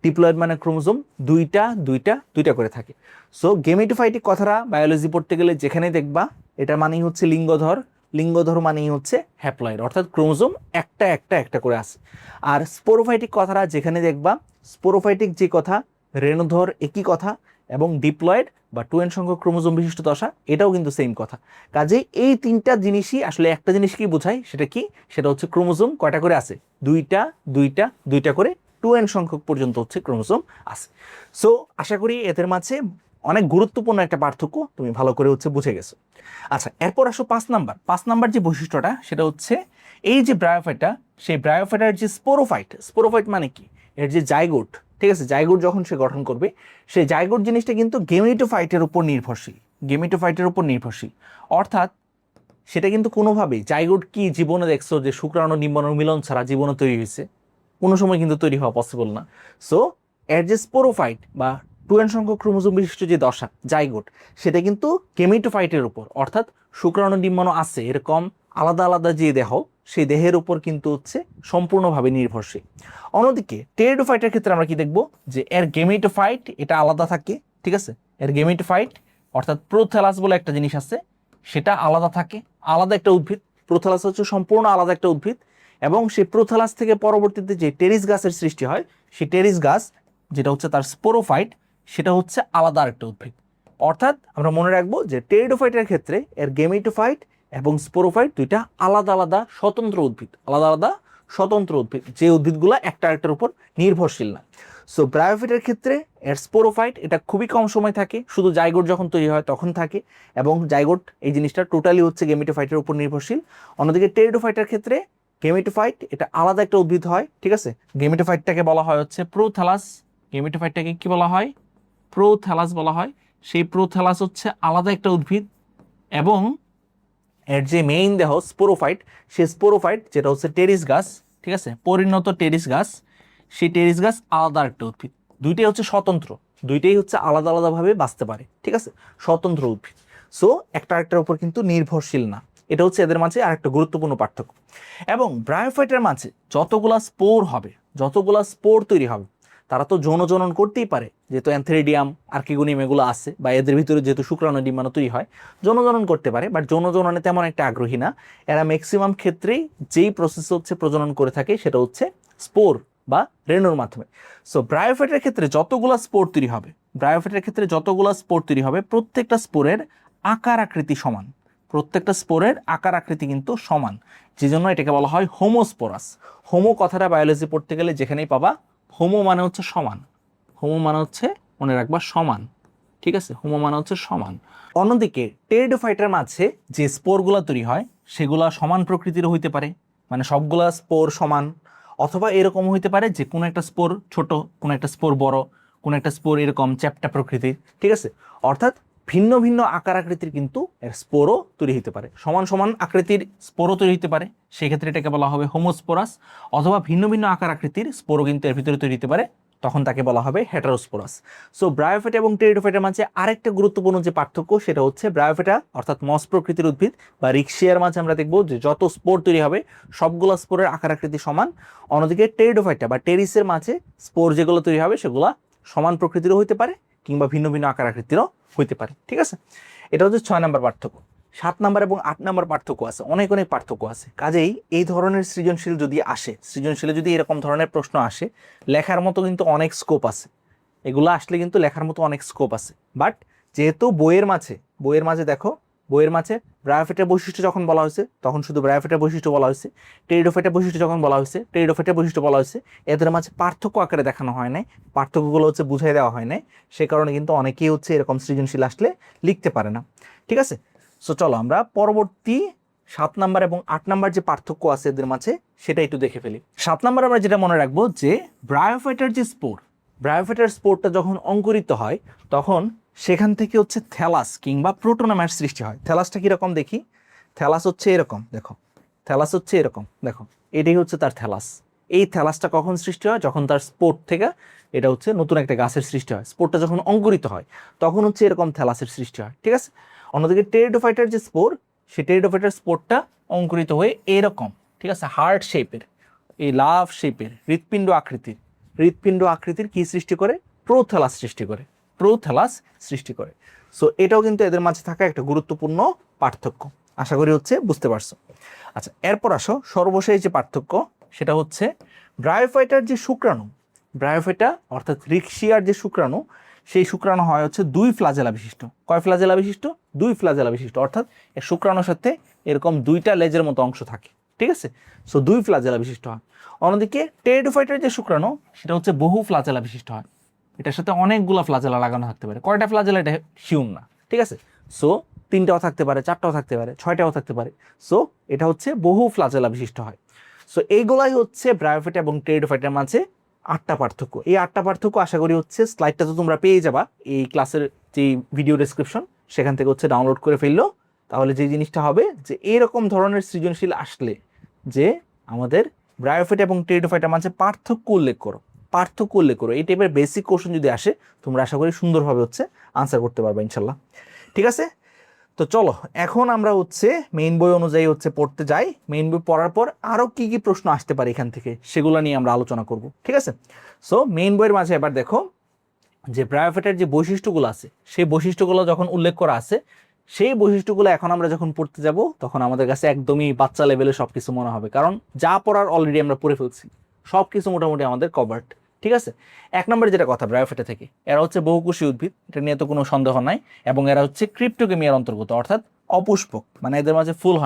ডিপ্লয়েড মানে ক্রোমোজোম দুইটা দুইটা দুইটা করে থাকে। সো গেমিটোফাইটিক কথাটা বায়োলজি পড়তে গেলে যেখানে দেখবা, এটা মানেই হচ্ছে লিঙ্গধর, লিঙ্গধর মানেই হচ্ছে হ্যাপ্লয়েড, অর্থাৎ ক্রোমোজোম একটা একটা একটা করে আছে। আর স্পোরোফাইটিক কথাটা যেখানে দেখবা, স্পোরোফাইটিক যে কথা, রেণুধর একই কথা, এবং ডিপ্লয়েড বা 2n সংখ্যক ক্রোমোজোম বিশিষ্ট দশা, এটাও কিন্তু সেম কথা। কাজেই এই তিনটা জিনিসই আসলে একটা জিনিসকেই বোঝায়, সেটা কি? সেটা হচ্ছে ক্রোমোজোম কয়টা করে আছে? দুইটা দুইটা দুইটা করে 2n সংখ্যক পর্যন্ত হচ্ছে ক্রোমোজোম আছে। সো আশা করি এদের মাঝে অনেক গুরুত্বপূর্ণ একটা পার্থক্য তুমি ভালো করে হচ্ছে বুঝে গেছো। আচ্ছা, এরপর আসো 5 নাম্বার যে বৈশিষ্ট্যটা, সেটা হচ্ছে এই যে ব্রায়োফাইটা, সেই ব্রায়োফাইটার যে স্পোরোফাইট, স্পোরোফাইট মানে কি? এর যে জাইগোট, ঠিক আছে, জাইগোট যখন সে গঠন করবে, সেই জাইগোট জিনিসটা কিন্তু গেমিটোফাইটের উপর নির্ভরশীল, গেমিটোফাইটের উপর নির্ভরশীল। অর্থাৎ সেটা কিন্তু কোনোভাবেই, জাইগোট কি জীবনে দেখছো যে শুক্রাণু নিম্বাণু মিলন ছাড়া জীবনে তৈরি হয়েছে? কোনো সময় কিন্তু তৈরি হওয়া পসিবল না। সো এর যে স্পোরোফাইট বা 2n সংখ্যক ক্রোমোজোম বিশিষ্ট যে দশা, জাইগোট, সেটা কিন্তু গেমিটোফাইটের উপর, অর্থাৎ শুক্রাণু ডিম্বাণু আছে এরকম আলাদা আলাদা যে দেহ, সেই দেহের উপর কিন্তু হচ্ছে সম্পূর্ণভাবে নির্ভরশীল। অন্যদিকে টেরিডোফাইটের ক্ষেত্রে আমরা কি দেখব, যে এর গেমিটোফাইট এটা আলাদা থাকে, ঠিক আছে, এর গেমিটোফাইট অর্থাৎ প্রোথ্যালাস বলে একটা জিনিস আছে, সেটা আলাদা থাকে, আলাদা একটা উদ্ভিদ। প্রোথ্যালাস হচ্ছে সম্পূর্ণ আলাদা একটা উদ্ভিদ, এবং সেই প্রোথ্যালাস থেকে পরবর্তীতে যে টেরিস গাছের সৃষ্টি হয়, সেই টেরিস গাছ যেটা হচ্ছে তার স্পোরোফাইট, সেটা হচ্ছে আলাদা একটা উদ্ভিদ। অর্থাৎ আমরা মনে রাখবো যে টেরিডোফাইটের ক্ষেত্রে এর গেমিটোফাইট এবং স্পোরোফাইট দুইটা আলাদা আলাদা স্বতন্ত্র উদ্ভিদ, আলাদা আলাদা স্বতন্ত্র উদ্ভিদ, যে উদ্ভিদগুলো একটা আরেকটার উপর নির্ভরশীল না। সো ব্রায়োফাইটের ক্ষেত্রে এর স্পোরোফাইট এটা খুবই কম সময় থাকে, শুধু জাইগোট যখন তৈরি হয় তখন থাকে, এবং জাইগোট এই জিনিসটা টোটালি হচ্ছে গেমিটোফাইটের উপর নির্ভরশীল। অন্যদিকে টেরিডোফাইটের ক্ষেত্রে গেমিটোফাইট এটা আলাদা একটা উদ্ভিদ হয়, ঠিক আছে, গেমিটোফাইটটাকে বলা হয় হচ্ছে প্রোথ্যালাস, গেমিটোফাইটটাকে কি বলা হয়? প্রোথ্যালাস বলা হয়। সেই প্রোথ্যালাস হচ্ছে আলাদা একটা উদ্ভিদ, এবং এর যে মেইন দেহ স্পোরোফাইট, সেই স্পোরোফাইট যেটা হচ্ছে টেরিস গাছ, ঠিক আছে, পরিণত টেরিস গাছ, সেই টেরিস গাছ আলাদা একটা উদ্ভিদ। দুইটাই হচ্ছে স্বতন্ত্র, দুইটাই হচ্ছে আলাদা আলাদাভাবে বাঁচতে পারে, ঠিক আছে, স্বতন্ত্র উদ্ভিদ। সো একটা আরেকটার উপর কিন্তু নির্ভরশীল না। এটা হচ্ছে এদের মাঝে আরেকটা গুরুত্বপূর্ণ পার্থক্য। এবং ব্রায়োফাইটের মাঝে যতগুলা স্পোর হবে, যতগুলা স্পোর তৈরি হবে, তারা তো যৌন জনন করতেই পারে, যেহেতু অ্যান্থেরিডিয়াম আর্কিগোনিয়াম এগুলো আছে, বা এদের ভিতরে যেহেতু শুক্রাণু ডিম্বাণু তৈরি হয়, যৌন জনন করতে পারে, বাট যৌন জননে তেমন একটা আগ্রহী না। এরা ম্যাক্সিমাম ক্ষেত্রেই যেই প্রসেস হচ্ছে প্রজনন করে থাকে, সেটা হচ্ছে স্পোর বা রেণুর মাধ্যমে। সো ব্রায়োফাইটের ক্ষেত্রে যতগুলা স্পোর তৈরি হবে, ব্রায়োফাইটের ক্ষেত্রে যতগুলা স্পোর তৈরি হবে, প্রত্যেকটা স্পোরের আকার আকৃতি সমান, প্রত্যেকটা স্পোরের আকার আকৃতি কিন্তু সমান, যে জন্য এটাকে বলা হয় হোমোস্পোরাস। হোমো কথাটা বায়োলজি পড়তে গেলে যেখানেই পাবা, হোমো মানে হচ্ছে সমান, হোমো মানে হচ্ছে মনে রাখবা সমান, ঠিক আছে, হোমো মানে হচ্ছে সমান। অন্যদিকে টেরিডোফাইটের মাঝে যে স্পোরগুলা তৈরি হয়, সেগুলা সমান প্রকৃতির হইতে পারে, মানে সবগুলা স্পোর সমান। অথবা এরকম হইতে পারে যে কোনো একটা স্পোর ছোট, কোনো একটা স্পোর বড়, কোনো একটা স্পোর এরকম চ্যাপ্টা প্রকৃতির, ঠিক আছে। অর্থাৎ ভিন্ন ভিন্ন আকার আকৃতির কিন্তু এর স্পোরও তৈরি হতে পারে, সমান সমান আকৃতির স্পোরও তৈরি হতে পারে, সেক্ষেত্রে এটাকে বলা হবে হোমোস্পোরাস। অথবা ভিন্ন ভিন্ন আকার আকৃতির স্পোরও কিন্তু এর ভিতরে তৈরি হতে পারে, তখন তাকে বলা হবে হেটারোস্পোরাস। সো ব্রায়োফাইটা এবং টেরিডোফাইটার মাঝে আরেকটা গুরুত্বপূর্ণ যে পার্থক্য সেটা হচ্ছে ব্রায়োফাইটা অর্থাৎ মস প্রকৃতির উদ্ভিদ বা রিক্সিয়ার মাঝে আমরা দেখবো যে যত স্পোর তৈরি হবে সবগুলো স্পোরের আকার আকৃতি সমান। অন্যদিকে টেরিডোফাইটা বা টেরিসের মাঝে স্পোর যেগুলো তৈরি হবে সেগুলো সমান প্রকৃতিরও হইতে পারে কিংবা ভিন্ন ভিন্ন আকার আকৃতিরও হইতে পারে, ঠিক আছে। এটা হচ্ছে 6 নম্বর পার্থক্য। 7 নম্বর এবং 8 নম্বর পার্থক্য আছে, অনেক অনেক পার্থক্য আছে। কাজেই এই ধরনের সৃজনশীল যদি আসে, সৃজনশীলে যদি এরকম ধরনের প্রশ্ন আসে, লেখার মতো কিন্তু অনেক স্কোপ আছে, এগুলো আসলে কিন্তু লেখার মতো অনেক স্কোপ আছে। বাট যেহেতু বইয়ের মাঝে দেখো, বইয়ের মাঝে ব্রায়োফাইটার বৈশিষ্ট্য যখন বলা হয়েছে তখন শুধু ব্রায়োফাইটার বৈশিষ্ট্য বলা হয়েছে, টেরিডোফাইটার বৈশিষ্ট্য যখন বলা হয়েছে টেরিডোফাইটার বৈশিষ্ট্য বলা হয়েছে, এদের মাঝে পার্থক্য আকারে দেখানো হয় নাই, পার্থক্যগুলো হচ্ছে বুঝাই দেওয়া হয় নাই। সে কারণে কিন্তু অনেকেই হচ্ছে এরকম সৃজনশীল আসলে লিখতে পারে না, ঠিক আছে। সো চলো আমরা পরবর্তী 7 নাম্বার এবং 8 নাম্বার যে পার্থক্য আছে এদের মাঝে সেটা একটু দেখে ফেলি। 7 নাম্বার আমরা যেটা মনে রাখবো যে ব্রায়োফাইটার যে স্পোর, ব্রায়োফাইটার স্পোরটা যখন অঙ্কুরিত হয় তখন সেখান থেকে হচ্ছে থ্যালাস কিংবা প্রোটোনামার সৃষ্টি হয়। থ্যালাসটা কীরকম দেখি, থ্যালাস হচ্ছে এরকম, দেখো থ্যালাস হচ্ছে এরকম, দেখো এটাই হচ্ছে তার থ্যালাস। এই থ্যালাসটা কখন সৃষ্টি হয়, যখন তার স্পোর থেকে এটা হচ্ছে নতুন একটা গাছের সৃষ্টি হয়, স্পোরটা যখন অঙ্কুরিত হয় তখন হচ্ছে এরকম থ্যালাসের সৃষ্টি হয়, ঠিক আছে। অন্যদিকে টেরিডোফাইটার যে স্পোর, সেই টেরিডোফাইটার স্পোরটা অঙ্কুরিত হয়ে এরকম, ঠিক আছে, হার্ট শেপের, এই লাভ শেপের হৃৎপিণ্ড আকৃতির কি সৃষ্টি করে, প্রোথ্যালাস সৃষ্টি করে, প্রোথ্যালাস সৃষ্টি করে। সো এটাও কিন্তু এদের মাঝে থাকা একটা গুরুত্বপূর্ণ পার্থক্য, আশা করি হচ্ছে বুঝতে পারছো। আচ্ছা, এরপর আসো সর্বশেষ যে পার্থক্য সেটা হচ্ছে ব্রায়োফাইটার যে শুক্রাণু, ব্রায়োফাইটা অর্থাৎ রিক্সিয়ার যে শুক্রাণু, সেই শুক্রাণু হয় হচ্ছে 2 ফ্লাজেলা বিশিষ্ট। কয় ফ্লাজেলা বিশিষ্ট? 2 ফ্লাজেলা বিশিষ্ট, অর্থাৎ এই শুক্রাণুর সাথে এরকম 2টা লেজের মতো অংশ থাকে, ঠিক আছে। সো 2 ফ্লাজেলা বিশিষ্ট হয়। অন্যদিকে টেরিডোফাইটার যে শুক্রাণু সেটা হচ্ছে বহু ফ্লাজেলা বিশিষ্ট হয়, এটার সাথে অনেকগুলো ফ্লাজেলা লাগানো থাকতে পারে। কয়টা ফ্লাজেলা এটা শিওর না, ঠিক আছে। সো 3টাও থাকতে পারে, 4টাও থাকতে পারে, 6টাও থাকতে পারে। সো এটা হচ্ছে বহু ফ্লাজেলা বিশিষ্ট হয়। সো এইগুলাই হচ্ছে ব্রায়োফাইটা এবং টেরিডোফাইটার মাঝে 8টা পার্থক্য। এই 8টা পার্থক্য আশা করি হচ্ছে স্লাইডটা তো তোমরা পেয়ে যাবা এই ক্লাসের যে ভিডিও ডেসক্রিপশন, সেখান থেকে হচ্ছে ডাউনলোড করে ফেললো। তাহলে যে জিনিসটা হবে যে এরকম ধরনের সৃজনশীল আসলে যে আমাদের ব্রায়োফাইটা এবং টেরিডোফাইটার মাঝে পার্থক্য উল্লেখ করো, এই টাইপের বেসিক কোশ্চেন যদি আসে তোমরা আশা করি সুন্দরভাবে হচ্ছে আনসার করতে পারবে ইনশাল্লাহ, ঠিক আছে। তো চলো এখন আমরা হচ্ছে মেইন বই অনুযায়ী হচ্ছে পড়তে যাই। মেইন বই পড়ার পর আরও কি কি প্রশ্ন আসতে পারে এখান থেকে সেগুলো নিয়ে আমরা আলোচনা করব, ঠিক আছে। সো মেইন বইয়ের মাঝে এবার দেখো যে ব্রায়োফাইটার যে বৈশিষ্ট্যগুলো আছে সেই বৈশিষ্ট্যগুলো যখন উল্লেখ করা আছে, সেই বৈশিষ্ট্যগুলো এখন আমরা যখন পড়তে যাব তখন আমাদের কাছে একদমই বাচ্চা লেভেলে সব কিছু মনে হবে, কারণ যা পড়ার অলরেডি আমরা পড়ে ফেলছি, সব কিছু মোটামুটি আমাদের কভার্ড, ঠিক আছে। 1 নম্বরে যেটা কথা ব্রায়োফাইটা থেকে, এরা হচ্ছে বহুকোষী উদ্ভিদ, এটা নিয়ে তো কোনো সন্দেহ নাই, এবং এরা হচ্ছে ক্রিপ্টোগেমিয়ার অন্তর্গত, অর্থাৎ অপুষ্পক, মানে এদের মাঝে ফুল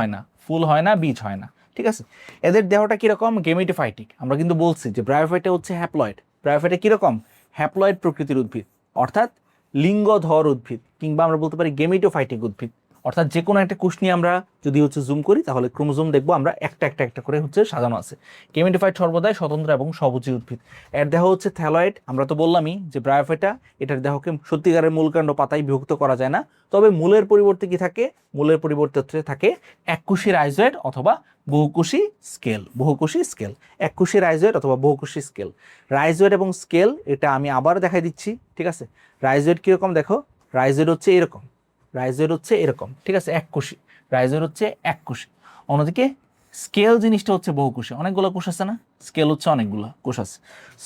হয় না, বীজ হয় না, ঠিক আছে। এদের দেহটা কিরকম, গেমিটোফাইটিক। আমরা কিন্তু বলছি যে ব্রায়োফাইটা হচ্ছে হ্যাপ্লয়েড। ব্রায়োফাইটা কিরকম, হ্যাপ্লয়েড প্রকৃতির উদ্ভিদ, অর্থাৎ লিঙ্গধর উদ্ভিদ, কিংবা আমরা বলতে পারি গেমিটোফাইটিক উদ্ভিদ। অর্থাৎ যে কোনো একটা কোষ নিয়ে আমরা যদি হচ্ছে জুম করি তাহলে ক্রোমোজোম দেখবো আমরা একটা করে হচ্ছে সাজানো আছে। গেমিটোফাইট সর্বদাই স্বতন্ত্র এবং সবুজ উদ্ভিদ। এর দেহ হচ্ছে থ্যালয়েড। আমরা তো বললামই যে ব্রায়োফাইটা, এটার দেহকে সত্যিকারের মূলকাণ্ড পাতায় বিভক্ত করা যায় না, তবে মূলের পরিবর্তে কি থাকে, মূলের পরিবর্তে থাকে এককোষী রাইজয়েড অথবা বহুকোষী স্কেল, এককোষী রাইজয়েড অথবা বহুকোষী স্কেল। রাইজয়েড এবং স্কেল এটা আমি আবার দেখাই দিচ্ছি, ঠিক আছে। রাইজয়েড কিরকম দেখো, রাইজয়েড হচ্ছে এরকম, ঠিক আছে, এককোষী। রাইজয়েড হচ্ছে এককোষী। অন্যদিকে স্কেল জিনিসটা হচ্ছে বহুকোষী, অনেকগুলো কোষ আছে না, স্কেল হচ্ছে অনেকগুলো কোষ আছে।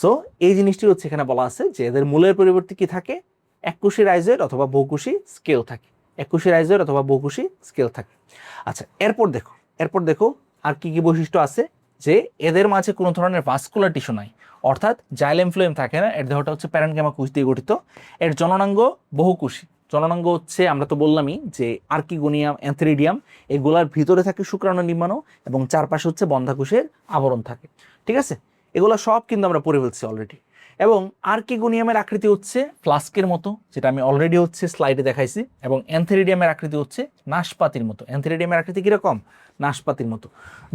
সো এই জিনিসটি হচ্ছে এখানে বলা আছে যে এদের মূলের পরিবর্তে কি থাকে, এককোষী রাইজয়েড অথবা বহুকোষী স্কেল থাকে, আচ্ছা, এরপর দেখো আর কি কি বৈশিষ্ট্য আছে, যে এদের মাঝে কোনো ধরনের ভাস্কুলার টিস্যু নাই, অর্থাৎ জাইলেম ফ্লোয়েম থাকে না, এর দেহটা হচ্ছে প্যারেনকাইমা কোষ দিয়ে গঠিত। এর জননাঙ্গ বহুকোষী, জননাঙ্গ হচ্ছে আমরা তো বললামই যে আর্কিগোনিয়াম, অ্যান্থেরিডিয়াম, এগুলার ভিতরে থাকে শুক্রাণু নির্মাণও, এবং চারপাশে হচ্ছে বন্ধাকোষের আবরণ থাকে, ঠিক আছে। এগুলা সব কিন্তু আমরা পড়ে ফেলছি অলরেডি। এবং আর্কিগোনিয়ামের আকৃতি হচ্ছে ফ্লাস্কের মতো, যেটা আমি অলরেডি হচ্ছে স্লাইডে দেখাইছি, এবং অ্যান্থেরিডিয়ামের আকৃতি হচ্ছে নাশপাতির মতো। অ্যান্থেরিডিয়ামের আকৃতি কিরকম? নাশপাতির মতো।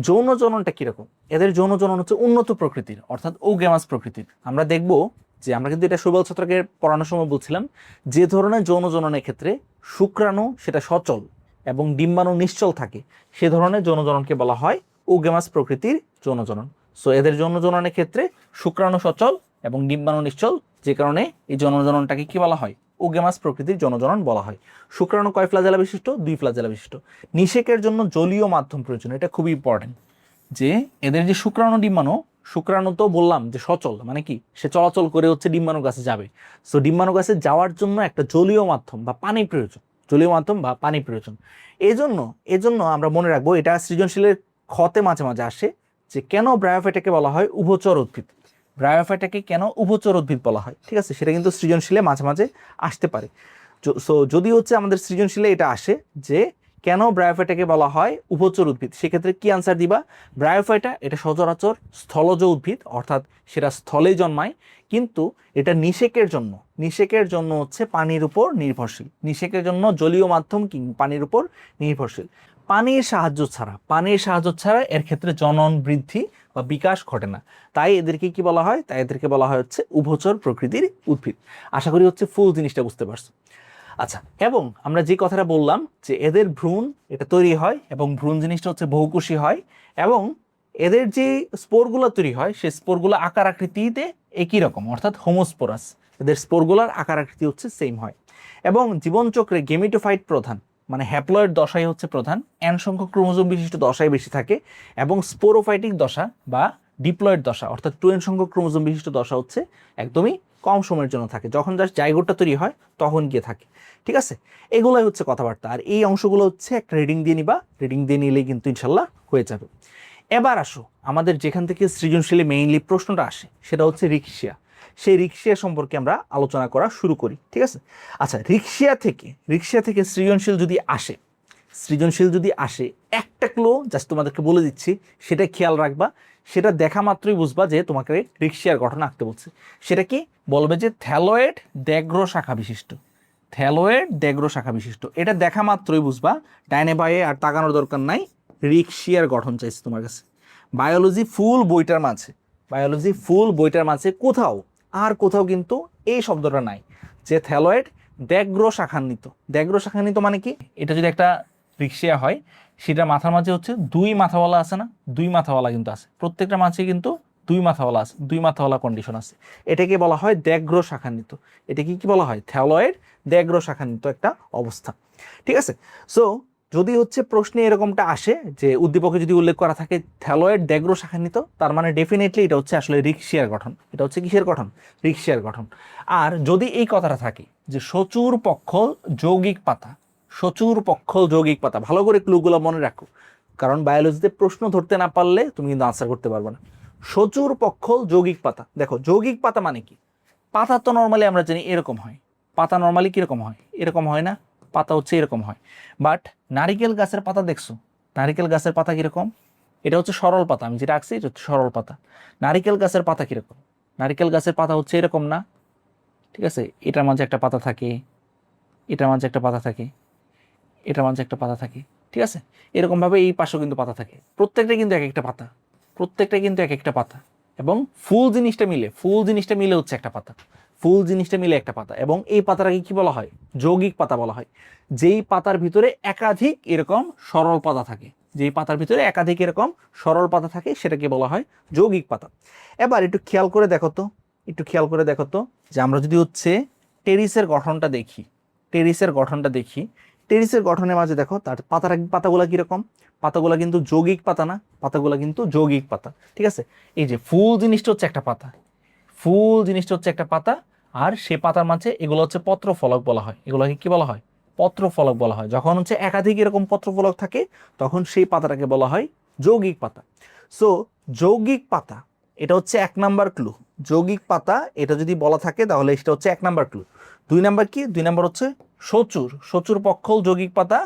যৌন জননটা কিরকম? এদের যৌন জনন হচ্ছে উন্নত প্রকৃতির, অর্থাৎ ওগ্যামাস প্রকৃতির। আমরা দেখব যে আমরা কিন্তু এটা শৈবাল ছত্রাকে পড়ানোর সময় বলছিলাম, যে ধরনের যৌন জননের ক্ষেত্রে শুক্রাণু সেটা সচল এবং ডিম্বাণু নিশ্চল থাকে, সে ধরনের যৌন জননকে বলা হয় ওগ্যামাস প্রকৃতির যৌন জনন। সো এদের যৌন জননের ক্ষেত্রে শুক্রাণু সচল এবং ডিম্বাণু নিশ্চল, যে কারণে এই যৌন জননটাকে কি বলা হয়? ওগ্যামাস প্রকৃতির যৌন জনন বলা হয়। শুক্রাণু কয় ফ্লাজেলা বিশিষ্ট? 2 ফ্লাজেলা বিশিষ্ট। নিষেকের জন্য জলীয় মাধ্যম প্রয়োজন, এটা খুবই ইম্পর্টেন্ট। যে এদের যে শুক্রাণু ডিম্বাণু, শুক্রাণু তো বললাম যে সচল, মানে কি সে চলাচল করে হচ্ছে ডিম্বাণু গাছে যাবে। সো ডিম্বাণু গাছে যাওয়ার জন্য একটা জলীয় মাধ্যম বা পানি প্রয়োজন, জলীয় মাধ্যম বা পানি প্রয়োজন। এজন্য আমরা মনে রাখবো, এটা সৃজনশীলের ক্ষতে মাঝে মাঝে আসে, যে কেন ব্রায়োফাইটাকে বলা হয় উভচর উদ্ভিদ। ব্রায়োফাইটাকে কেন উভচর উদ্ভিদ বলা হয়, ঠিক আছে, সেটা কিন্তু সৃজনশীলে মাঝে মাঝে আসতে পারে। সো যদি হচ্ছে আমাদের সৃজনশীলে এটা আসে যে কেন ব্রায়োফাইটাকে বলা হয় উভচর উদ্ভিদ, সেক্ষেত্রে কি আনসার দিবা? ব্রায়োফাইটা এটা সচরাচর স্থলজ উদ্ভিদ, অর্থাৎ সেটা স্থলে জন্মায়, কিন্তু এটা নিষেকের জন্য হচ্ছে পানির উপর নির্ভরশীল। নিষেকের জন্য জলীয় মাধ্যম কি পানির উপর নির্ভরশীল। পানির সাহায্য ছাড়া এর ক্ষেত্রে জনন বৃদ্ধি বা বিকাশ ঘটে না। তাই এদেরকে কি বলা হয়? তাই এদেরকে বলা হয় হচ্ছে উভচর প্রকৃতির উদ্ভিদ। আশা করি হচ্ছে ফুল জিনিসটা বুঝতে পারছো। আচ্ছা, এবং আমরা যে কথাটা বললাম যে এদের ভ্রূণ এটা তৈরি হয়, এবং ভ্রূণ জিনিসটা হচ্ছে বহুকোষী হয়, এবং এদের যে স্পোরগুলো তৈরি হয় সেই স্পোরগুলো আকার আকৃতিতে একই রকম, অর্থাৎ হোমোস্পোরাস। এদের স্পোরগুলোর আকার আকৃতি হচ্ছে সেম হয়। এবং জীবনচক্রে গেমিটোফাইট প্রধান, মানে হ্যাপ্লয়েড দশাই হচ্ছে প্রধান, এন সংখ্যক ক্রোমোজোম বিশিষ্ট দশাই বেশি থাকে, এবং স্পোরোফাইটিক দশা বা ডিপ্লয়েড দশা, অর্থাৎ 2n সংখ্যক ক্রোমোজোম বিশিষ্ট দশা হচ্ছে একদমই কম সময়ের জন্য থাকে, যখন জাস্ট জাইগোটটা তৈরি হয় তখন গিয়ে থাকে। ঠিক আছে, এগুলোই হচ্ছে কথাবার্তা। আর এই অংশগুলো হচ্ছে একটা রিডিং দিয়ে নিবা, রিডিং দিয়ে নিলেই কিন্তু ইনশাল্লাহ হয়ে যাবে। এবার আসো আমাদের যেখান থেকে সৃজনশীলে মেইনলি প্রশ্নটা আসে, সেটা হচ্ছে রিক্সিয়া। সেই রিক্সিয়া সম্পর্কে আমরা আলোচনা করা শুরু করি, ঠিক আছে। আচ্ছা, রিক্সিয়া থেকে সৃজনশীল যদি আসে একটা ক্লো জাস্ট তোমাদেরকে বলে দিচ্ছি, সেটা খেয়াল রাখবা। সেটা দেখা মাত্রই বুঝবা যে তোমাকে রিক্সিয়ার গঠন আঁকতে বলছে। সেটা কি বলবে? যে থ্যালয়েড দ্যাগ্র শাখা বিশিষ্ট। এটা দেখা মাত্রই বুঝবা, ডাইনে বায়ে আর তাকানোর দরকার নাই, রিক্সিয়ার গঠন চাইছে তোমার কাছে। বায়োলজি ফুল বইটার মাঝে কোথাও কিন্তু এই শব্দটা নাই, যে থ্যালয়েড দ্যাগ্র শাখান্বিত মানে কি? এটা যদি একটা রিক্সিয়া হয়, সেটা মাথার মাঝে হচ্ছে 2 মাথাওয়ালা আছে না? 2 মাথাওয়ালা কিন্তু আছে, প্রত্যেকটা মাঝে কিন্তু 2 মাথাওয়ালা আছে, 2 মাথাওয়ালা কন্ডিশন আছে। এটাকে বলা হয় দ্যাগ্র শাখান্বিত। এটাকে কি বলা হয়? থ্যালয়েড দ্যাগ্র শাখান্বিত একটা অবস্থা, ঠিক আছে। সো যদি হচ্ছে প্রশ্নে এরকমটা আসে যে উদ্দীপকে যদি উল্লেখ করা থাকে থ্যালয়েড দ্যাগ্র শাখান্বিত, তার মানে ডেফিনেটলি এটা হচ্ছে আসলে রিক্সিয়ার গঠন। এটা হচ্ছে কিসের গঠন? রিক্সিয়ার গঠন। আর যদি এই কথাটা থাকে যে সচুর পক্ষল যৌগিক পাতা, ভালো করে ক্লুগুলো মনে রাখো, কারণ বায়োলজিতে প্রশ্ন ধরতে না পারলে তুমি কিন্তু আনসার করতে পারবে না। সচুর পক্ষল যৌগিক পাতা, দেখো যৌগিক পাতা মানে কি? পাতা তো নর্মালি আমরা জানি এরকম হয়, পাতা নর্মালি কিরকম হয়? এরকম হয় না? পাতা হচ্ছে এরকম হয়। বাট নারিকেল গাছের পাতা দেখছো? নারিকেল গাছের পাতা কিরকম? এটা হচ্ছে সরল পাতা, আমি যেটা আঁকছি এটা হচ্ছে সরল পাতা। নারিকেল গাছের পাতা কিরকম? নারিকেল গাছের পাতা হচ্ছে এরকম না? ঠিক আছে, এটার মাঝে একটা পাতা থাকে, এটার মাঝে একটা পাতা থাকে, এটার মাঝে একটা পাতা থাকে, ঠিক আছে। এরকমভাবে এই পাশেও কিন্তু পাতা থাকে, প্রত্যেকটা কিন্তু এক একটা পাতা, এবং ফুল জিনিসটা মিলে হচ্ছে একটা পাতা। এবং এই পাতাটাকে কি বলা হয়? যৌগিক পাতা বলা হয়। যেই পাতার ভিতরে একাধিক এরকম সরল পাতা থাকে, সেটাকে বলা হয় যৌগিক পাতা। এবার একটু খেয়াল করে দেখো তো যে আমরা যদি হচ্ছে টেরিসের গঠনটা দেখি, টেরিসের গঠনের মাঝে দেখো তার পাতাগুলা কিরকম? পাতাগুলা কিন্তু যৌগিক পাতা না? পাতাগুলা কিন্তু যৌগিক পাতা, ঠিক আছে। এই যে ফুল জিনিসটা হচ্ছে একটা পাতা, আর সে পাতার মাঝে এগুলো হচ্ছে পত্রফলক বলা হয়। এগুলোকে কি বলা হয়? পত্রফলক বলা হয়। যখন হচ্ছে একাধিক এরকম পত্রফলক থাকে, তখন সেই পাতাটাকে বলা হয় যৌগিক পাতা। সো যৌগিক পাতা এটা হচ্ছে 1 নাম্বার ক্লু। যৌগিক পাতা এটা যদি বলা থাকে তাহলে এটা হচ্ছে 1 নাম্বার ক্লু। 2 নাম্বার কি? 2 নাম্বার হচ্ছে সচুর পক্ষল যৌগিক পাতা,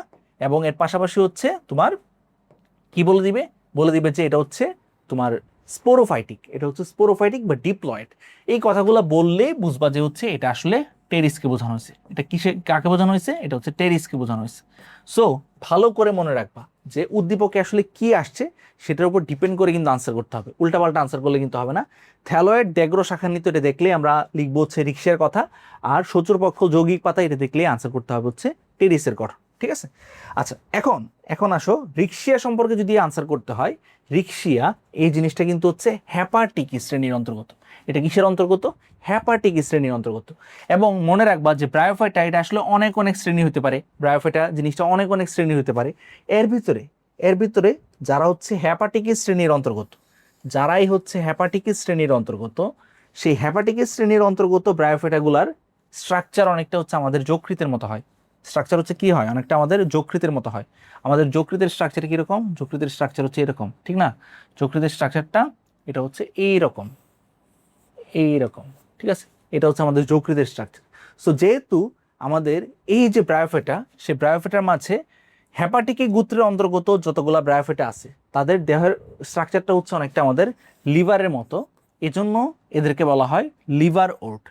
এবং এর পাশাপাশি হচ্ছে তোমার কি বলে দিবে যে এটা হচ্ছে তোমার স্পোরোফাইটিক, এটা হচ্ছে স্পোরোফাইটিক বা ডিপ্লয়েড। এই কথাগুলো বললে বুঝবা যে হচ্ছে এটা আসলে টেরিসকে বোঝানো হয়েছে। এটা কিসে কাকে বোঝানো হয়েছে? এটা হচ্ছে টেরিসকে বোঝানো হয়েছে। সো ভালো করে মনে রাখবা যে উদ্দীপকে আসলে কি আসছে সেটার উপর ডিপেন্ড করে কিন্তু আনসার করতে হবে, উল্টাপাল্টা আনসার করলে কিন্তু হবে না। থ্যালয়েড ড্যাগ্রো শাখান্বিত, এটা দেখলে আমরা লিখবো হচ্ছে রিক্সার কথা, আর শত্রুপক্ষ যৌগিক পাতা, এটা দেখলে আনসার করতে হবে হচ্ছে টেরিসের গঠন। ঠিক আছে? আচ্ছা, এখন এখন আসো রিক্সিয়া সম্পর্কে যদি আনসার করতে হয়, রিক্সিয়া এই জিনিসটা কিন্তু হচ্ছে হ্যাপাটিক শ্রেণীর অন্তর্গত। এটা কিসের অন্তর্গত? হ্যাপাটিক শ্রেণীর অন্তর্গত। এবং মনে রাখবা যে ব্রায়োফাইটা এটা আসলে অনেক অনেক শ্রেণী হতে পারে, ব্রায়োফাইটা জিনিসটা অনেক অনেক শ্রেণী হতে পারে। এর ভিতরে যারা হচ্ছে হ্যাপাটিক শ্রেণীর অন্তর্গত, যারাই হচ্ছে হ্যাপাটিক শ্রেণীর অন্তর্গত, সেই হ্যাপাটিক শ্রেণীর অন্তর্গত ব্রায়োফাইটাগুলার স্ট্রাকচার অনেকটা হচ্ছে আমাদের যকৃতের মতো হয়। স্ট্রাকচার হচ্ছে কি হয়? অনেকটা আমাদের যকৃতের মতো হয়। আমাদের যকৃতের স্ট্রাকচার কীরকম? যকৃতের স্ট্রাকচার হচ্ছে এরকম, ঠিক না? যকৃতের স্ট্রাকচারটা এটা হচ্ছে এইরকম, এইরকম, ঠিক আছে? এটা হচ্ছে আমাদের যকৃতের স্ট্রাকচার। সো যেহেতু আমাদের এই যে ব্রায়োফাইটা, সেই ব্রায়োফাইটার মাঝে হ্যাপাটিক গোত্রের অন্তর্গত যতগুলা ব্রায়োফাইটা আছে, তাদের দেহের স্ট্রাকচারটা হচ্ছে অনেকটা আমাদের লিভারের মতো। এজন্য এদেরকে বলা হয় লিভার ওট।